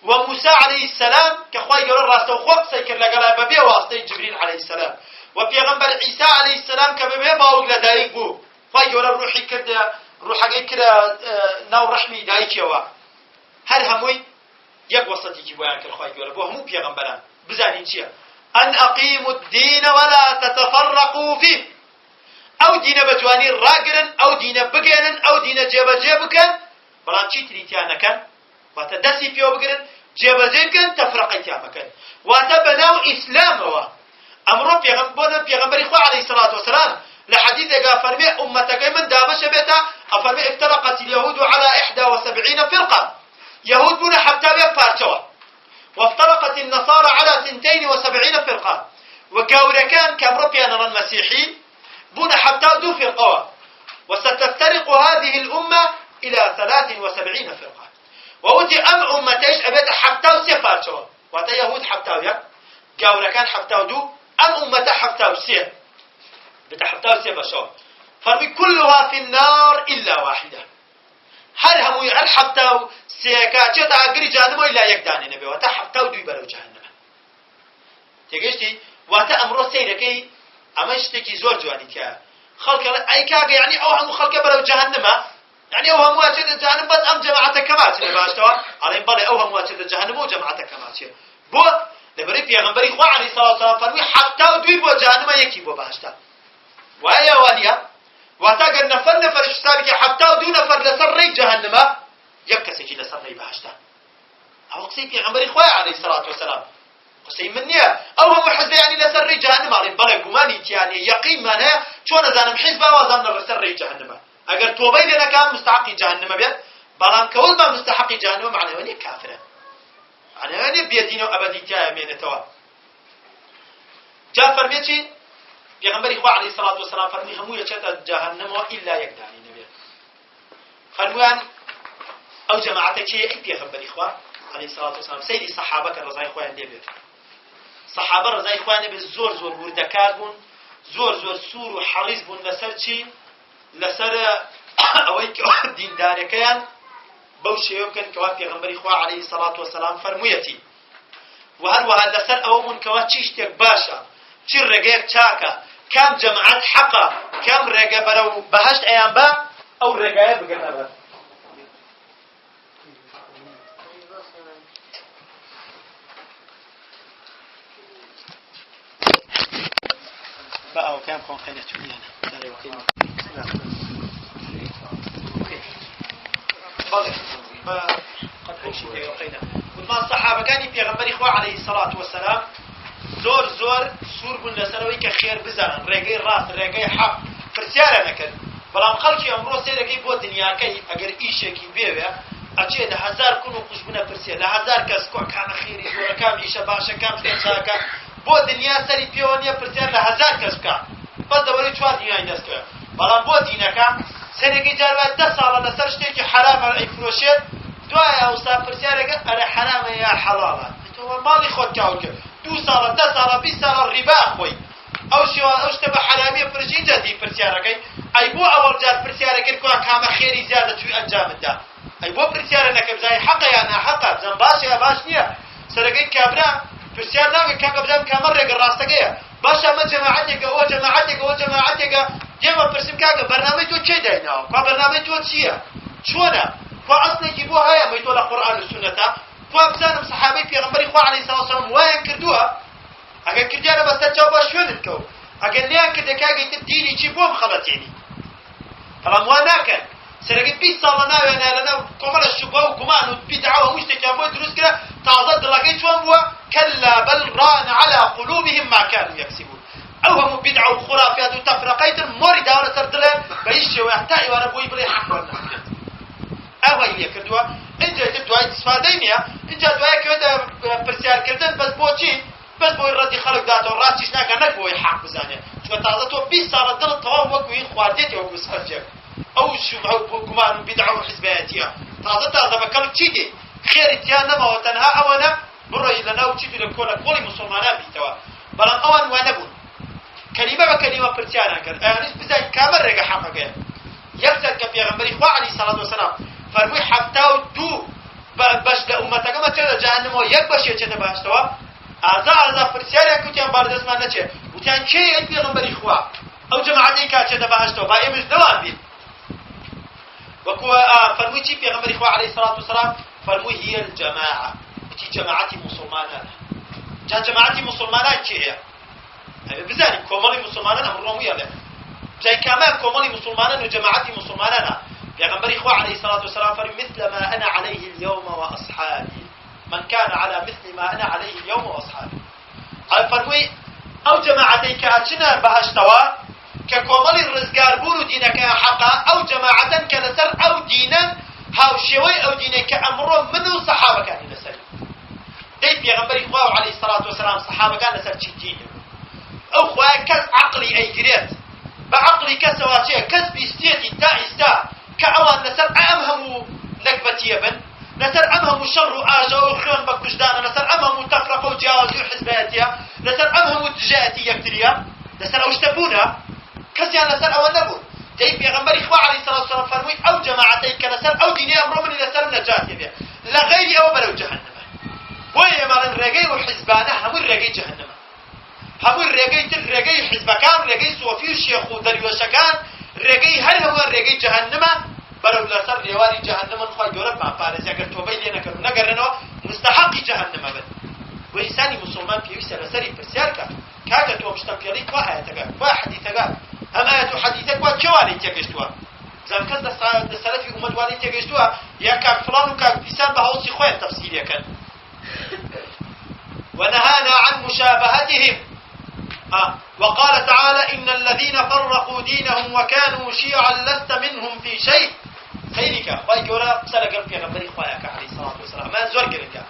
وموسى عليه السلام كخوي قالوا راسو خوب سيكر لقلا ببي واسطه جبريل عليه السلام وبيغمبر عيسى عليه السلام كببي باوك لدايق بو خوي قالوا روحي كده روحي كده ناو رحمي دايكيوا هر هموي يك وسطي كي بيان كر خوي قالوا بو همو بيغمبران بزانين چيا ان اقيموا الدين ولا تتفرقوا فيه او دين بتواني راقرن او دين بقينن او دين جيبكن بلان چی تریتیان نکن واتا دستی پیو بگرن جێبەجێ بکەن تەفرەقەیتیان مەکەن واتە بەناو ئیسلامەوە ئەمڕۆ پێغەمبەری خوا عەلەیهی سەڵاتو وەسەلام لە حەدیثێکا فەرمێ ئومەتەکەی من دابەشە بێتە ئەفەرمێ افترقت اليهود على 71 فرقة يهود بوون حەبتاوێک پارچەوە وافترقت النصارى على 72 فرقة وگەورەکان کە ئەمڕۆ پێیانەڵێن مەسیحی بوون حەبتاو 2 فرقەوە وستفترق هذه الأمة إلى 73 فرقة وودي أمتيش أبيت حبتاو سي بارشوا واتا يهود حبتاو يا قاورا كان حبتاو 2 أمتا حبتاو سي بتا حبتاو سي باشوا فرمي كلها في النار إلا واحدة هر همو هر حبتاو سيكا جدا أقري جهنم إلا يكداني نبي واتا حبتاو 2 برو جهنم تيجيشتي واتا أمرو سيركي أمشتكي زور جواني كا خلق أي كاقا يعني أو همو خلق برو جهنم يعني أوهم واجد جهنم بس أم جماعتك كماتي باشتوا عليهم بالي أوهم واجد جهنم وجماعتك كماتي بو لبري بيغمبري خوا عليه الصلاة والسلام فرمي حتى ودوي بو جهنم يكي بو باشتا وهي وانيا واتاقر نفر اشتابك حتى ودو نفر لسري جهنم يكسي لسري باشتا أو قصي بيغمبري خوا عليه الصلاة والسلام قصي منيا أوهم حزب يعني لسري جهنم عليهم بالي قماني يعني يقين مانها شو نزانم حزب وزان لسري جهنم اگر توبه لنا كان مستحق جهنم بيت بلان كول ما مستحق جهنم معناه وني كافره معناه وني بيدينه ابديتها يمينتوا جاء فرميتي پیغمبر اخوة عليه الصلاة والسلام فرمي همو يشتا جهنم الا يقداني نبي فرموان او جماعتك اي پیغمبر اخوة عليه الصلاة والسلام سيدي صحابك رضاي اخوان دي بيت صحابه رضاي اخوان بي زور زور وردكار بون زور سور وحريص بون لسر چي لسر اويك دين داركيان بوشي يمكن كوا پیغمبر خوا عليه الصلاة والسلام فرمويتي وهل وهذا لسر او من كوا تشتك باشا چي رقيق چاكا كم جماعات حقا كم رقا برو بهشت ايام با او رقايا بقرنا بقى وكام كون خينة توليانا داري وكيما قد حيشي تيوقينا وما الصحابة كان يبيغمبر إخوة عليه الصلاة والسلام زور سور بن لسروي كخير بزان رقي راس رقي حق فرسيارة نكد بلام خلقي أمرو سيرقي بو دنيا كي أقر إيشيكي بيوه أجي لهزار كنو قشبنا فرسيار لهزار كسكوع كان خيري زورا كام إيشا باشا كام سيشاكا بو دنيا سري بيونيا فرسيار لهزار كسكا بس دوري چوار دنيا دسكا بلام بو دينكا سنگی جارو 10 سال لسر شتێکی حرام ئەی فرۆشێت دوایە ئەوستا پرسیارەکە ئەرە حرامە یا حەڵاڵە تۆ ماڵی خۆت کاول کرد 2 ساڵە 10 ساڵە 20 ساڵە ڕیبا خۆی ئەو شتە بە حرامیە پرژینجە دی پرسیارەکەی ئەی بۆ ئەوەڵ جار پرسیارەکەت کووا کامە خێری زیادە توی ئەنجامتدا ئەی بۆ پرسیارە نەکە بزای حەقە یا ناحەقە بزەم باشە یا باش نییە سەرەکەی کابرا پرسیار ناکە کاکە بزانم کامە ڕێگە ڕاستەکەیە باشە ئەمە جەماعەتێکە ئەوە جەماعەتێکە دێمە پرسیم کاکە بەرنامەی تۆ چێ دایناوە کا بەرنامەی تۆ چییە چۆنە کا ئەسڵێکی بۆ هەیە مەی تۆ لە قورئان و سونەتە کا بزانم سەحابەی پێغەمبەری خوا عەلەیهی سەڵاتو وەسەلام وایان کردووە ئەگەر کردیانە بەستە چاو باش شوێنت کەوت ئەگەر لیان کردە کاگەیتر دینی چی بۆم خەڵەتێنی بەڵام وا ناکەن سەرەکەی 20 ساڵە ناوێنە لەناو کۆمەڵە شوبهە و گومان و بیدعە و هەموو شتێکیان بۆی دروست کرا تازە دڵەکەی چۆن بووە كلا بل ران على قلوبهم ما كانوا يكسبون او هم بدعه وخرافات وتفرقيت موري داوله سردله بيشي ويحتاج وانا بوي بلي حق ولا او هي كدوا انت تدوا استفادينيا انت دواي كده برسيال كردن بس بوچي بس بوي ردي خلق داتو راتيش ناكا نك بوي حق بزانه شو تازه تو 20 سنه دل تو وكوي خواردتي او سفجك او شو غمان بدعه وحزبياتيه تازه بكل تشيدي خير تيانا ما وتنها اونا برو لنا كل مسلمان بيتوا بلان أوان ونبون كلمة بكلمة فرتيانا كان يعني بزاي كامل رجع حقك يبزل كبيغمبري خوا عليه الصلاة والسلام فرمي حفتاو دو باش لأمتك ما تجد جهنم ويك باش يجد باشتوا أعزا فرتيانا كتيان باردس ما نتشه وتيان كي البيغمبري خوا أو جماعتي كاتشد باشتوا بايمش دوان بي وكو فرمي تي بيغمبري خوا عليه الصلاة والسلام فرمي هي الجماعة تي جماعتي مسلمانا جماعتي مسلمانا كي هي بزاني كومالي مسلمانا أمر رومية له زي كمان كومالي مسلمانا وجماعتي مسلمانا پیغمبر خوا عليه الصلاة والسلام فرمي مثل ما أنا عليه اليوم وأصحابي من كان على مثل ما أنا عليه اليوم وأصحابي فرمي أو جماعتي كأتشنا بهشتوا ككومالي الرزقار بورو دينك حقا أو جماعة كنسر أو دينا هاو شوي أو دينك كأمر منه صحابة كان نسر دي پیغمبر خوا عليه الصلاة والسلام صحابة كان نسر چي أو خواه كس عقلي أي جريت بعقلي كسواتيه كس بيستيتي تا استا كأوان نسر أمهم نكبتي بن نسر أمهم شر آجا وخيون بكجدانا نسر أمهم تفرق وجاوزوا حزباتيا نسر أمهم تجاتي يكتريا نسر أوشتبونا كسيان نسر أوان نبون تيب بيغمبر إخوة عليه الصلاة والسلام فرمي أو جماعتي كنسر أو ديني أمرو من نسر نجاتي بها لا غيري أو بلو جهنم بوي مالا الرقي والحزبانة هم الرقي جهنم همون رقي حزبكان رقي صوفي الشيخ ودريوشكان رقي هل هو رقي جهنم بلو لسر ريواري جهنم خواهي جورب مع فارس اگر توبه لي نكرو نقرنو مستحق جهنم بد وإنساني مسلمان بيويس لسري فرسيارك كاكا تو مشتمكيري كوا آياتك كوا حديثك هم آيات حديثك كوا كوالي تيكشتوا زان كز دسالة أمد والي تيكشتوا يا كاك فلان وكاك فيسان بهوصي خوين تفسير يكن ونهانا عن مشابهتهم وقال تعالى إن الذين فرقوا دينهم وكانوا شيعا لست منهم في شيء خيرك خواهي قولا سأل قلب يغنبري خواهيك عليه الصلاة والسلام ما زور قلنك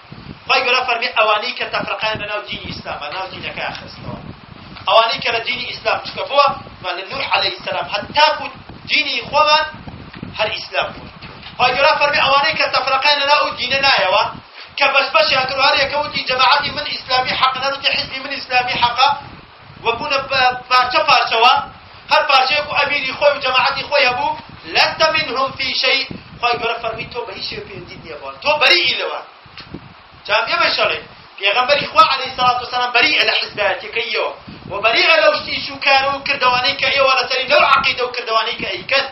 خواهي قولا فرمي أوانيك تفرقان ناو دين إسلام ناو دينك آخر استوى أوانيك لدين إسلام تشكفوا من نوح عليه السلام حتى كو ديني إخوان هل إسلام خواهي قولا فرمي أوانيك تفرقان ناو ديننا يوا كبسبش يكروا هل يكوتي جماعتي من إسلامي حقنا نتي حزبي من إسلامي حقا وبونا بارشة بارشوا هر بارشة يكو أميري خوي وجماعتي خوي هبو لست منهم في شيء خوي قرأ فرمي تو بريء شيء في الدين يبون تو بريء إلوان جام يبشري پیغمبر إخوة عليه الصلاة والسلام بريء لحزباتي كيو وبريء لو شو كانوا كردوانيك أي ولا تري لو عقيدة وكردوانيك أي كان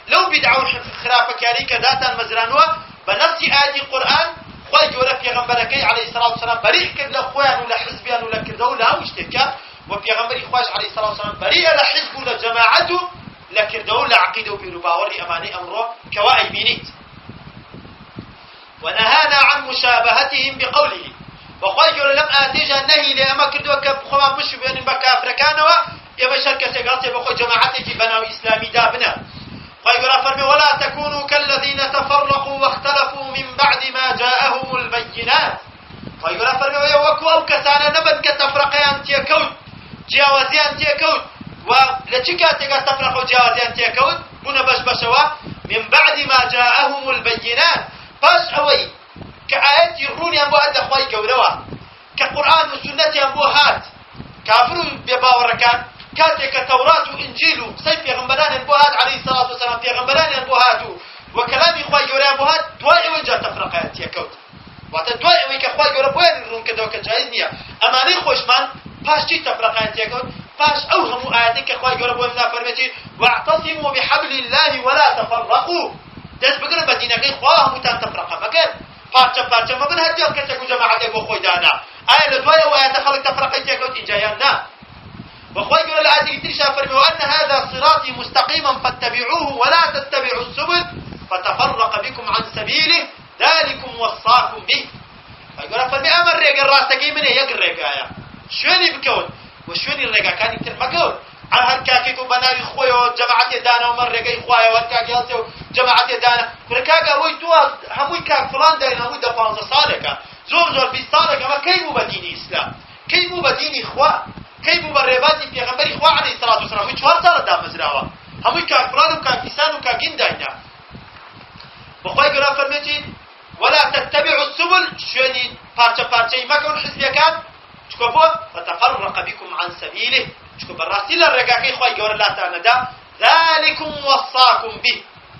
لو بدعوا خرافك عليك ذاتا المزرانوة بنفس آية القرآن خوي قرأ پیغمبرك عليه الصلاة والسلام بريء كد لأخوان ولا حزبيان ولا كردو لا واشتكا وبيغمبر إخواش عليه الصلاة والسلام بريء لحزب لجماعته لكردو لعقيده برباور أماني أمره كوائي بينيت ونهانا عن مشابهتهم بقوله وخواهي يقول لم آتيجا نهي لأما كردو كخوان بشو بيان بكافر كانوا يما شركة سيقاطي بخو جماعتك بناو إسلامي دابنا خواهي يقول فرمي ولا تكونوا كالذين تفرقوا واختلفوا من بعد ما جاءهم البينات خواهي يقول فرمي ويوكوا أو كسانا نبت كتفرقيان تيكوت جیاوازیان تێکەوت و لە چ کاتێکا تەفرەق و جیاوازیان تێکەوت بوونە بەشبەشەوە من بعد ما جاءهم البينات پاش ئەوەی کە ئاەتی ڕوونیان بۆ هات لە خوای گەورەوە کە قورئان و سونەتیان بۆ هات کافر و بێباوەڕەکان کاتێک کە تەورات و ئینجیل و قسەی پێغەمبەرانیان بۆ هات عەلەیهی سەڵات وسەلام پێغەمبەرانیان بۆ هات و کەلامی خوای گەورەیان بۆ هات دوای ئەوەی جا تەفرەقیان تێکەوت واتە دوای ئەوەی کە خوای گەورە بۆیان ڕوون کردەوە کە جایز نییە ئەمانەی خۆشمان باش چی تفرقان تيكون باش أوهم آياتك أخوة يقولوا بومنا فرمتي واعتصموا بحبل الله ولا تفرقوا دس بقرن بدينك إخوة متان تفرقا مكان بارچة ما بن هديو كتكو جماعتك أخوة دانا آية لدوايا وآيات خلق تفرقا تيكون إنجايانا وأخوة يقولوا لآياتك ترشا فرمي وأن هذا صراطي مستقيما فاتبعوه ولا تتبعوا السبل فتفرق بكم عن سبيله ذلكم وصاكم به فيقول فرمي أمر ريق الراستكي منه يقر ريق آية شوێنی بکەون و شوێنی ڕێگاکانی تر مەکەون هەر هەر کاکێک و بەناوی خۆیەوە جەماعەتێ دانا و من ڕێگەی خوایەوە هەر کاکی هەڵسێ و جەماعەتێ دانا کورە کاکە ئەوەی تۆ هەمووی کاک فڵان داین هەمووی 15 ساڵێکە زۆر 20 ساڵێک ئەمە کەی بوو بە دینی ئیسلام کەی بوو بە دینی خوا کەی بوو بە ڕێبازی پێغەمبەری خوا عەلەیهی سەڵات وسەلام هەمووی 4 ساڵە دامەزراوە هەمووی کاک فڵان و کاک فیسان و کاکین داینا بەخوای گەورە فەرمێتی ولا تتبعوا السبل شوێنی پارچە پارچەی مەکەون حزبەکان چکە بۆ فتفرق بكم عن سبيله چکە بەڕاستی لە ڕێگاکەی خوای گەورە لاتانەدا ذلكم وصاكم به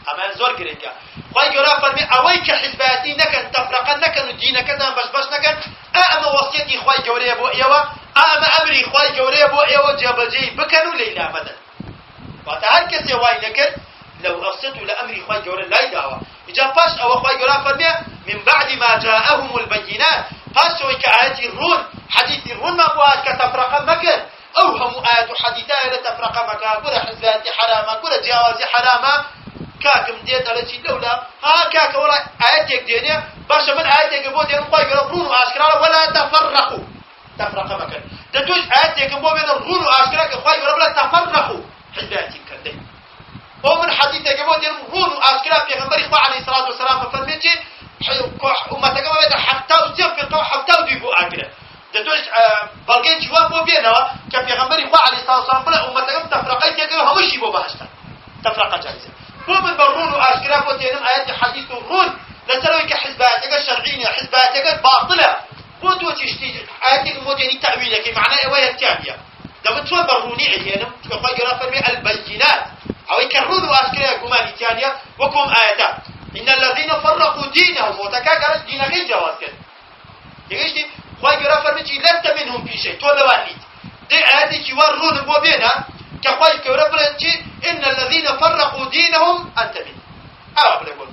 ئەمان زۆر گرنگە خوای گەورە فەرمی ئەوەی کە حزبەتی نەکەن تەفرەقە نەکەن و دینەکەتان بەش نەکەن ئەمە وەسیەتی خوای گەورەیە بۆ ئێوە ئەمە ئەمری خوای گەورەیە بۆ ئێوە جێبەجێی بکەن و لەیلا مەدەن واتە هەر کەسێ وای نەکرد لەو ڕەوسەت و لە ئەمری خوای گەورە لای داوە اینجا پاش ئەوە خوای گەورە فەرمێ من بعد ما جاءهم البينات پاش ئەوەی کە ئاەتی ڕوون حەدیثی ڕوونمان بۆ هات کە تەفرەقە مەکرد ئەو هەموو ئاەت و حەدیثایە لە تەفرەقە مەکە گورە حزبەتی حرامە گورە جیاوازی حرامە کاکم دێتە لە چی لەولا ها کاکە وەڵا ئاەتێک دێنێ باشە من ئاەتێکم بۆ دێنم خوای گەورە ڕوون و ئاشکرا وەلا تەفەرەقوا تەفرەقە مەکەن دەتوش ئاەتێکم بۆ بێنە ڕوون و ئاشکرا کە خوای گەورە بڵێ تەفەرەقوا حزبەتی کردەی ئەو من حەدیثێکم بۆ دێنم ڕوون و ئاشکرا پێغەمبەری خوا عەلەیهی سەڵات وسەلام فەرمێت چی ئومەتەکەم بێتە 73 فیرقە و 72 بۆ ئاگرە دەتوش بەڵگەی جوان بۆ بێنەوە کە پێغەمبەری خوا عەلەیهی سەڵات وسەلام بڵێ ئومەتەکەم تەفرەقەی تێکەوە هەمووشی بۆ بەهەشتە تەفرەقە جایزە بۆ من بە ڕوون و ئاشکرا بۆ دێنم ئاەتی حەدیث و ڕوون لەسەرەوەی کە حزبەتەکە شەرعی نیە حزبەتەکە باتڵە بۆ تۆ چشتی ئاەتێکم بۆ دێنی تەویلەکەی معنای ئەوەیە تیانە دەبێت چۆن بە ڕوونی ئەهێنم چکە خوای گەورە فەرمێ البەیینات ئەوەی کە ڕوون و ئاشکرا گومانی تیانە وەکۆم ئاەتە إن الذين فرقوا دينهم وتكاكرت دينكي جواز كده يجي خوي غير فرمتي لست منهم في شيء تو لوانيت دي آياتي كي ورون بو بينا كخوي غير فرمتي إن الذين فرقوا دينهم أنت منهم أو بقول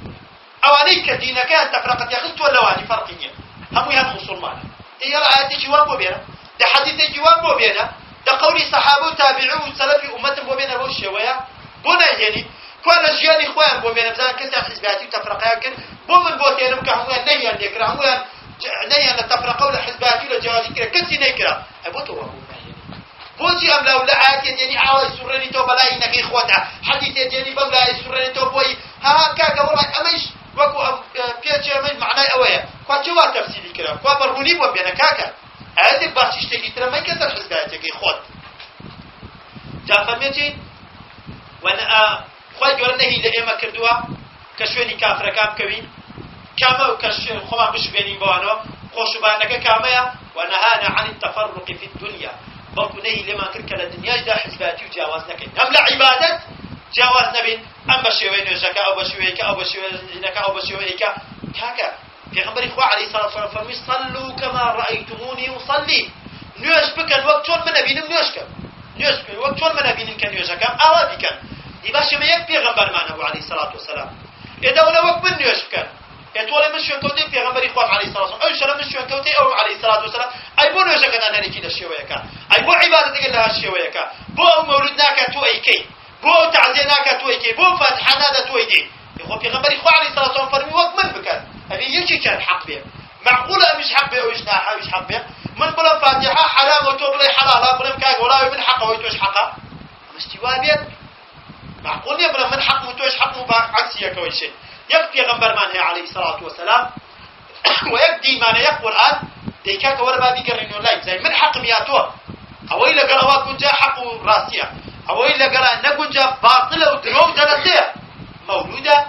أوانيك دينك تفرقت يا خلت ولا واني فرقية هم يهم مسلمان هي آياتي كي ور بو بينا ده حديثي كي ور بو بينا ده قولي صحابه تابعوا سلف أمة بو بينا بو شوية بنا يعني كوانا جياني خوان بو بينا بزان كسر حزباتي وتفرقها كن بو من بوتينم كهموان نهيان يكره هموان نهيان تفرقوا لحزباتي لجوازي كره كسي نيكره ابوتو وابو بوجي ام لو لا عاتي يعني عاوي سرني تو بلاي نكي خوتا حديث يعني بلاي سرني تو بوي ها كاكا والله امش وكو بيجي من معناه اويا كوا جوا تفسيري كره كوا بروني بو بينا كاكا هذيك باش تشتكي ترى ما يكسر حزباتي كي خود جافمتي وانا خوای گەورە نەهی لە ئێمە کردووە کە شوێنی کافرەکان بکەوین کامە و کە خۆمان بشوێنین بۆوانەوە خۆشوبانەکە کامەیە وەنەهانا عن التفرق في الدنيا بەڵکو نەهی لێمان کرد کە لە دنیاشدا حزباتی و جیاواز نەکەین هەم لە عیبادەت جیاواز نەبین ئەم بە شێوەی نوێژەکە ئەو بە شێوەیەکە ئەو بە شێوەی زینەکە ئەو بە شێوەیەکە کاکە پێغەمبەری خوا عەلەیهی سەڵات وسەلام فەرمی صلوا كما رأيتموني أصلي نوێژ بکەن وەک چۆن من ئەبینم نوێژکەن نوێژ بکەن وەک چۆن من ئەبینم کە نوێژەکەم ئاوا بیکەن باشه ما یک پیغمبر معنه علیه الصلاة والسلام اذا ولا وقت من يشكر اتولى من شو كوتي پیغمبر اخوات عليه الصلاة والسلام اي شرم من شو كوتي او عليه الصلاة والسلام اي بو نوشك انا نكي الشويه كا اي بو عبادتك لها الشويه كا بو مولودناك تو اي كي بو تعزيناك تو اي كي بو فتحنا ده تو اي دي يخو پیغمبر اخوات عليه الصلاة والسلام فرمي وقت من بكر ابي يجي كان حق به معقوله مش حق به او مش حق به من بلا فاتحه حرام وتوبلي حلال بلا كاك ولا من حقه ويتوش حقه مستوابيت معقول يبرا من حق متوش حق عكسية كوي شيء يكفي غنبر معنى عليه الصلاة والسلام ويبدي معنى يقول الآن ديكاك ولا بابي قرنوا لايك زي من حق مياتوه أويلا قرأوا كنجا حق راسية أويلا قرأ نكنجا باطلة ودروب جلسية مولودة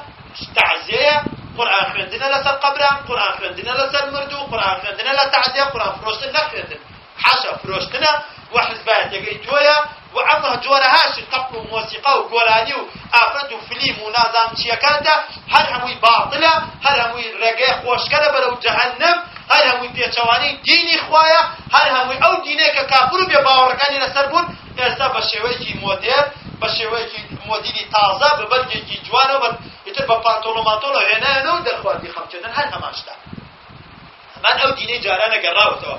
تعزية قرآن خندنا لسر قبران قرآن خندنا لسر مردو قرآن خندنا لتعزية قرآن فروشتنا خندنا حاشا فروشتنا وحزبات يقيتويا وعمه جورهاش قبل موسيقى وقولاني وافرد وفيلم ونظام شيكانتا هر هموي باطلة هر هموي رقاء خوشكرة برو جهنم هر هموي بيتشواني ديني خوايا هر هموي او ديني ككافر بباوركاني لسربون استا بشويكي مودير بشويكي موديني تازة ببرجي جوانو بل يتر بپانتولو مانتولو هنا نو در خواتي خمچندن هر هماشتا همان او ديني جارانا قراوتوا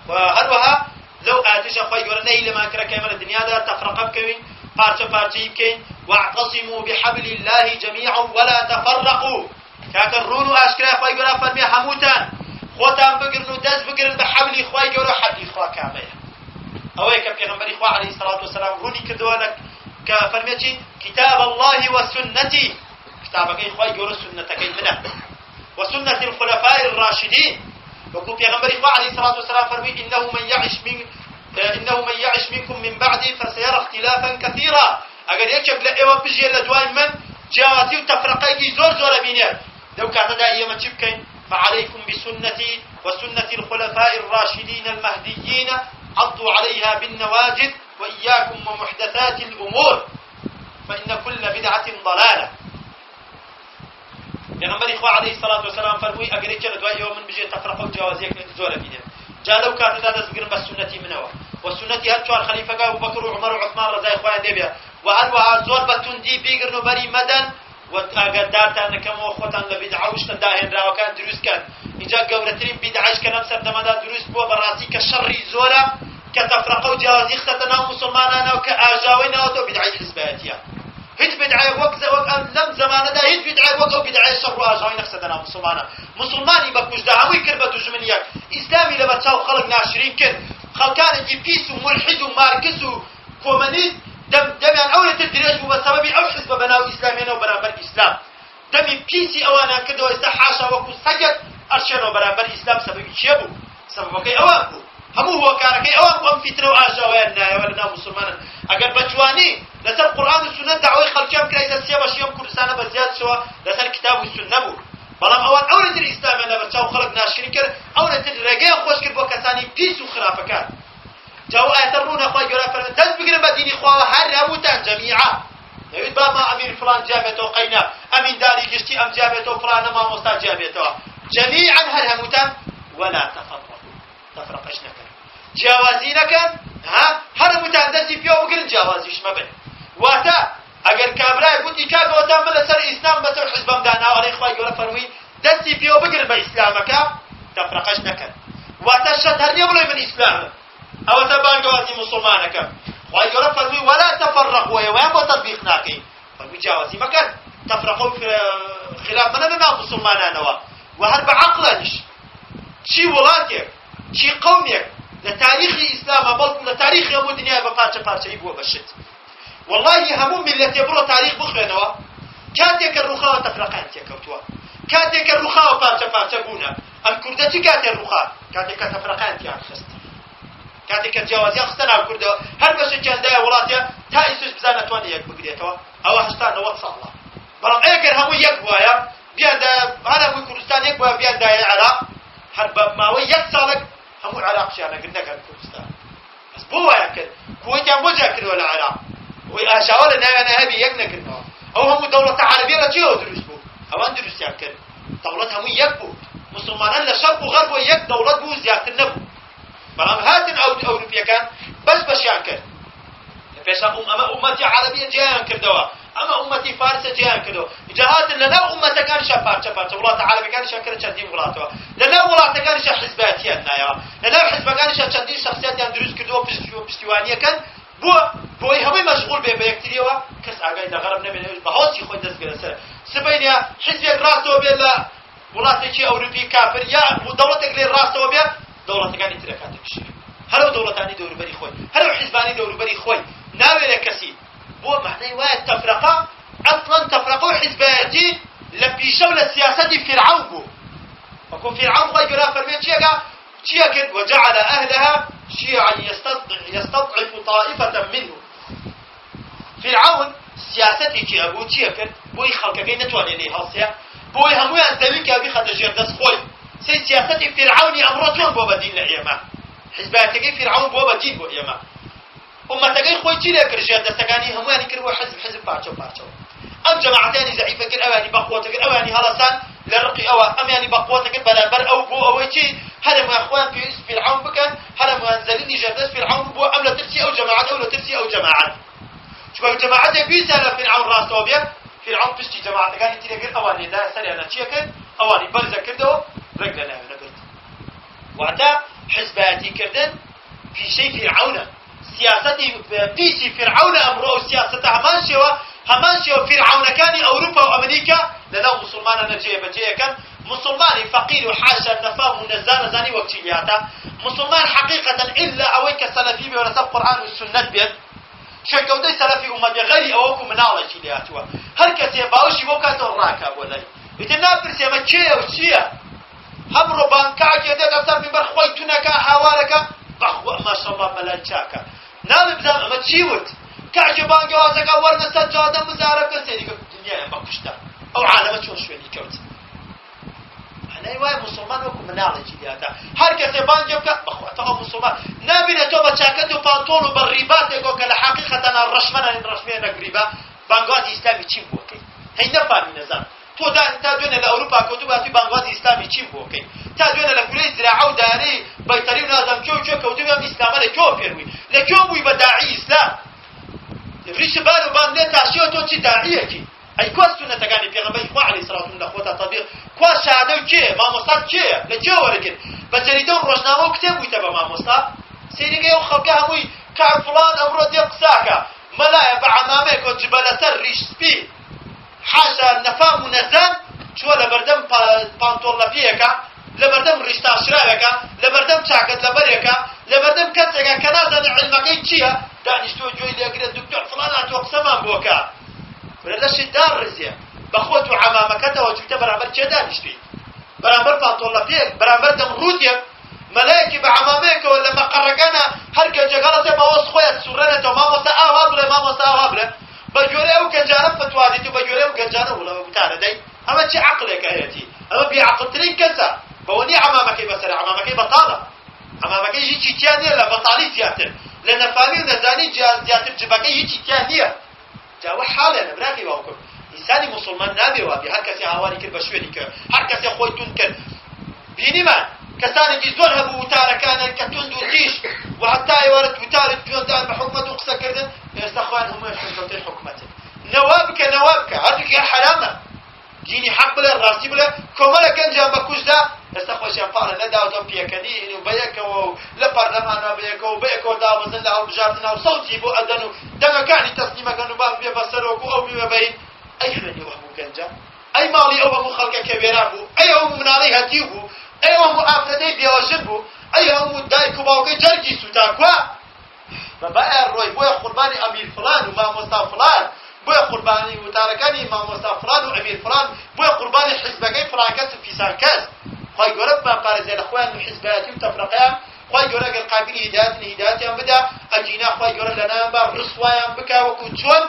وهروها لو آتش خوي قرنا إلى ما كره كمال الدنيا ده تفرق بكوين بارچه يبكين واعتصموا بحبل الله جميعا ولا تفرقوا كاكرون واشكرا خوي قرنا فرمي حموتان خوتان بقرن ودز بقرن بحبل خوي قرنا حبل خوا كامية أويك بيغمبر إخوة عليه الصلاة والسلام روني كدوانك كفرميتي كتاب الله وسنتي كتابك إخوة قرنا سنتك منه وسنة الخلفاء الراشدين وكو بيغمبر إخوة عليه الصلاة والسلام فرمي إنه من يعش منكم من بعدي فسيرى اختلافا كثيرا اگر يكب لأيوة بجي لدواي من جواتي وتفرقائي زور بينير لو كان دا ايما تبكين فعليكم بسنتي وسنة الخلفاء الراشدين المهديين عضوا عليها بالنواجذ وإياكم ومحدثات الأمور فإن كل بدعة ضلالة. پیغمبر إخوة عليه الصلاة والسلام فرموي أقريك لدواء يوم من بجي تفرقوا جوازيك زورة بينه جالو كاتدا دز بگرن بس سنتي منوا وسنتي هر چوار خليفه ابو بكر وعمر وعثمان رضي الله عنهم ديبيا وهر زور بتندي بيگرن وبري مدن وأقدارتان كم وخوتان لبدعة وش تداهن راو كان دروس كان إجا قورترين بدعش كان أمسر دمدا دروس بو براسي كشر زورا كتفرقوا جوازي اختتنا مسلمانا وكآجاوين وتو بدعي حزباتيا هيت بدعي وقت لم زمان دا هيت بدعي وقت بدعي شر وآجاوين اختتنا مسلماني بكوش دا هموي كربة دجمنيك إسلامي لما تاو خلق ناشرين كر خلقان جيبيس وملحد وماركس وكومنيست دم أولى تدريج بسبب أو حزب بناو إسلاميين وبرابر إسلام دم بيسي أوانا كدو استحاشا وكو سجد أرشان وبرابر إسلام سبب شيبو سبب كي أوانكو همو هو كاركي أوانكو أم فتنة وآجا ويانا ولنا مسلمانا أقل بجواني لسر القرآن والسنة دعوي خلقيام كريسا سيابا شيام كردستانا بزياد شوا لسر كتاب والسنة بو بلام أوان أولى تدري إسلاميين لبرشاو خلق ناشرين كر أولى تدري رقيا خوش كر بو كساني بيس وخرافكات جاءوا آياترون أخوة جرا فرمان دز بقرن بديني خواه هر هموتان جميعا نويد با ما أمير فلان جابتو قينا أمين داري قشتي أم جابتو فلان ما مستا جابتو جميعا هر هموتان ولا تفرقش نكن جوازي نكن هر هموتان دزي فيو بقرن جوازيش مبن واتا اگر كابراي بودي كاقا وتام لسر إسلام بسر حزبام دانا علي أخوة جرا فرمي دزي فيو بقرن بإسلامك تفرقش نكن واتا الشهر يبلي من إسلام أو تبان جوازي مسلمانك ويقول فرمي ولا تفرقوا وين بتطبيق ناقي فرمي جوازي مكان تفرقوا في خلاف مننا مسلمانا نوا وهرب عقلش شي ولاتك شي قومك لتاريخ الإسلام بل لتاريخ يوم الدنيا بقارش يبوا بشت والله هموم ملة يبرو تاريخ بخلنوا كاتك الرخاء تفرقان تكوتوا كاتك الرخاء قارش بونا الكردة كاتك الرخاء كاتك تفرقان تيارخست كاتك الجوازي اختنا الكردة هل بس كان دايا ولاتيا تايسوس بزانة تواني يك بقريتوا أو هشتان نوات صالة بلام ايكر همو يكوايا بيان دا هذا مو كردستان يكوا بيان دايا العراق هرب ماوي يكسالك همو العراق شانا قلنا كان كردستان بس بوا يكن كويتا موجا كدوا العراق وآشاولا نايانا هبي يكنا كدوا أو همو دولة عربية لتيو دروس بو أوان دروس يكن دولة همو يكبو مسلمان لشرق وغرب ويك دولة بو زيادة النبو بلام هاتن أوروبيا كان بس يانكر فيش أمتي عربية جيان كردوا أما أمتي فارسة جيان كردوا جهات لنا أمتي كان شابارشة ولاة عربي كان شاكرة شدين ولاته لنا ولاة كان شا حزباتيا نايا لنا حزب كان شا شدين شخصيات يندرس كردوا بستوانية كان بوي همي مشغول بيكتيريوا كس عقايد غرب نبي بهوسي خوي دز جلسة سبينيا حزب راسه بيلا ولاة شيء أوروبي كافر يا ودولة غير راسه بيا دولة كان يتركاتك شيء هلو دولتاني دور بري خوي هلو حزباني دور بري خوي ناوي لكسي بو معنى واحد تفرقة أصلا تفرقوا حزباتي لبيشوا للسياسة فرعون بو وكون فرعون خوي جرا فرمي تشيكا وجعل أهلها شيعا يستضعف طائفة منه فرعون سياستي كي أبو تشيكا بوي خلق كي نتواني لي هالسيا بوي همو ينتبك أبي خدجير دس خوي سي سياستي فرعوني أمرتون بو بدين لعيما حزباتي فرعون بو بدين بو إيما أمتي خوي تشيلي كرجال دستكاني هم يعني كروا حزب بارشو أم جماعتان زعيفة كر أواني بقوة كر أواني هلسان لرقي أوا أم يعني بقوة كر بلابر أو بو أو شيء هذا ما أخوان في فرعون بكن هذا ما أنزلني جردس فرعون بو أم لا ترسي أو جماعة أو لا ترسي أو جماعة شو جماعة بيسأل فرعون راسوبيا فرعون بستي جماعة كان تيجي كر أواني ده سريع نتشيكن أواني برزة كردو رجلنا نبرد وعدا حزباتي كردن في شيء فرعون سياستي بيسي فرعون أمره سياسة همان شوا فرعون كان أوروبا وأمريكا لنا مسلمان نجيه كان مسلمان فقير وحاشا نفاه منزان زاني وقتياتا مسلمان حقيقة إلا أويك سلفي بورث القرآن والسنة بيد شكو دي سلفي أمة بغيري أوكم من الله كلياتوا هل كسي باوشي وكاتو الراكب ولا يتنا برسي ما تشيه وتشيه همرو بانكاك يدك أكثر من برخويتنا كحوارك بخوة ما شاء الله ملانشاكا نام بزام أما تشيوت كعجبان جوازك ورنا سجادة مزارك سيدي الدنيا ما كشتا أو عالمة شون شويني كوت أنا وای مسلمان وەکو مناڵێکی دیاتە هەر کەسێ بانگێ بکە بەخواتەوە مسلمان نابینێت تۆ بە چاکەت و پانتۆڵ و بە ڕیباتێکۆ کە لە حەقیقەتەنە ڕەشمەنە ڕەشمێ نەگریبە بانگوازی ئیسلامی چیم بۆ بکەیت هەی نەفامی نەزان تۆ تا دوێنێ لە ئەوروپا کەوتو باسی بانگوازی ئیسلامی چیم بۆ بکەیت تا دوێنێ لە گولەی زراعە و دارەی بەیتەری و نازەم کێ و کێ کەوتوی ئەم ئیسلامە لە کێوە پێروی لە کێوە بووی بە داعی ئیسلام ڕیش بار و بان لێ تاشیوە تۆ چی داعیەکی ئەی کوا سونەتەکانی پێغەمبەری خوا عەلەیهی سەڵاتو لە خۆتا تەطبیق کوا شادە و کێ مامۆستات کێیە لە کێوە وەرەگرت بە جەریدە و ڕۆژنامە و کتێب بوویتە بە مامۆستا سەیرەکەی ئەو خەڵکە هەمووی کار فڵان ئەمڕۆ دێ قساکە مەلایە بە عەمامەیەک و جبەلەسەر ریش سپی حاشا نەفام و نەزان چووە لە بەردەم پانتۆڵەپیەکە لە بەردەم ڕیشتاشراوێکە لە بەردەم چاکت لەبەرێکە لە بەردەم کەسێکە کە نازانێ عیلمەکەی چییە دانیشتۆ گوێی لێگرێت دکتۆر فڵان هاتووە قسەمان بۆکە وەرە لەشت داڕزیە بە خۆت و عەمامەکەتەوە چوویتە بەرامبەر چێ دانیشتویت بەرامبەر پانتۆڵەپیەک بەرامبەر دەمڕوودێک مەلایەکی بە عەمامەیەکەوە لە مەقەڕەکانە هەر گەنجەگەڵەتێ بەوەست خۆیان سوڕێنێتەوە مامۆستا ئاوا بڵێ مامۆستا ئاوا بڵێ بە گوێرەی ئەو گەنجانە فتوادیت و بە گوێرەی ئەو گەنجانە وڵەوە وتارە دەی ئەمە چی عەقڵێکە هەیەتی ئەمە بێعەقڵترین کەسە بەوە نییە عەمامەکەی بەسەرە عەمامەکەی بەتاڵە عەمامەکەی هیچی تیان نییە لە بەتاڵی زیاتر لە نەفامی و نەزانی زیاتر جبەکەی هیچی تیان نییە جاوە حاڵێ لە براکەی باوکم ئینسانی مسلمان نابێ وابێ هەر کەسێ هاواری کرد بە شوێنی کرد هەر کەسێ خۆی تون کرد بینیمان کەسانێکی زۆر هەبوو وتارەکانن کە تند و تیش و هەتا ئێوارەت وتارت جوێندان بە حکومەت و قسەکردن ئێستا خۆیان هەموویان شەرکەوتەی حکومەتن نەوا بکە هەردووکیان حرامە دینی حەق بڵێ ڕاستی بڵێ کۆمەڵە گەنجیان بە کوژدا ئێستا خۆشیان پاڵە نەداوەتەوە پێکەنی و بەیەکەوە و لە پەرلەمانە بەیەکەوە و بەیەکەوە دابەزن لە هەڵبژاردنە و سەوتی بۆ ئەدەن و دەمەکانی تەسلیمەکەن و باش بێ بەسەرۆکو ئەو بیبەبەین ئەی خوێنی ئەو هەموو گەنجە ئەی ماڵی ئەو هەموو خەڵکە کە وێران بوو ئەی هەموو مناڵەی هەتیو بوو ئەی هەموو ئافرەتەی بێوەژن بوو ئەی هەموو دایک و باوکەی جەرگی سوتاکووە بەبایە ڕۆی بۆیە قوربانی ئەمیر فڵان و مامۆستا فڵان بۆیە قوربانی وتارەکانی مامۆستا فڵان و ئەمیر فڵان بۆیە قوربانی حیزبەکەی فڵان کەس و فیسان کەس خوای گەورە بپارێزێ لە خۆیان و حیزبەتی و تەفرەقەیان خوای گەورە ئەگەر قابلی هیدایەتیان بدا ئەجینا خوای گەورە لەنایان با ڕسوایان بکا وەکو چۆن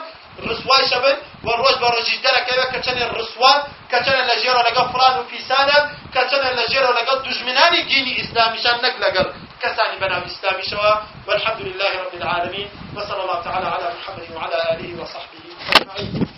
ڕسوای شەبن و ڕۆژ بە ڕۆژی دەرەکەوێت کە چەندێ ڕسوان کە چەندێ لە ژێرەوە لەگەڵ فڵان و فیسانە کە چەندێ لە ژێرەوە لەگەڵ دوژمنانی دینی ئیسلامیشان نەک لەگەڵ كساني بنام إسلامي شوا والحمد لله رب العالمين وصلى الله تعالى على محمد وعلى آله وصحبه أجمعين.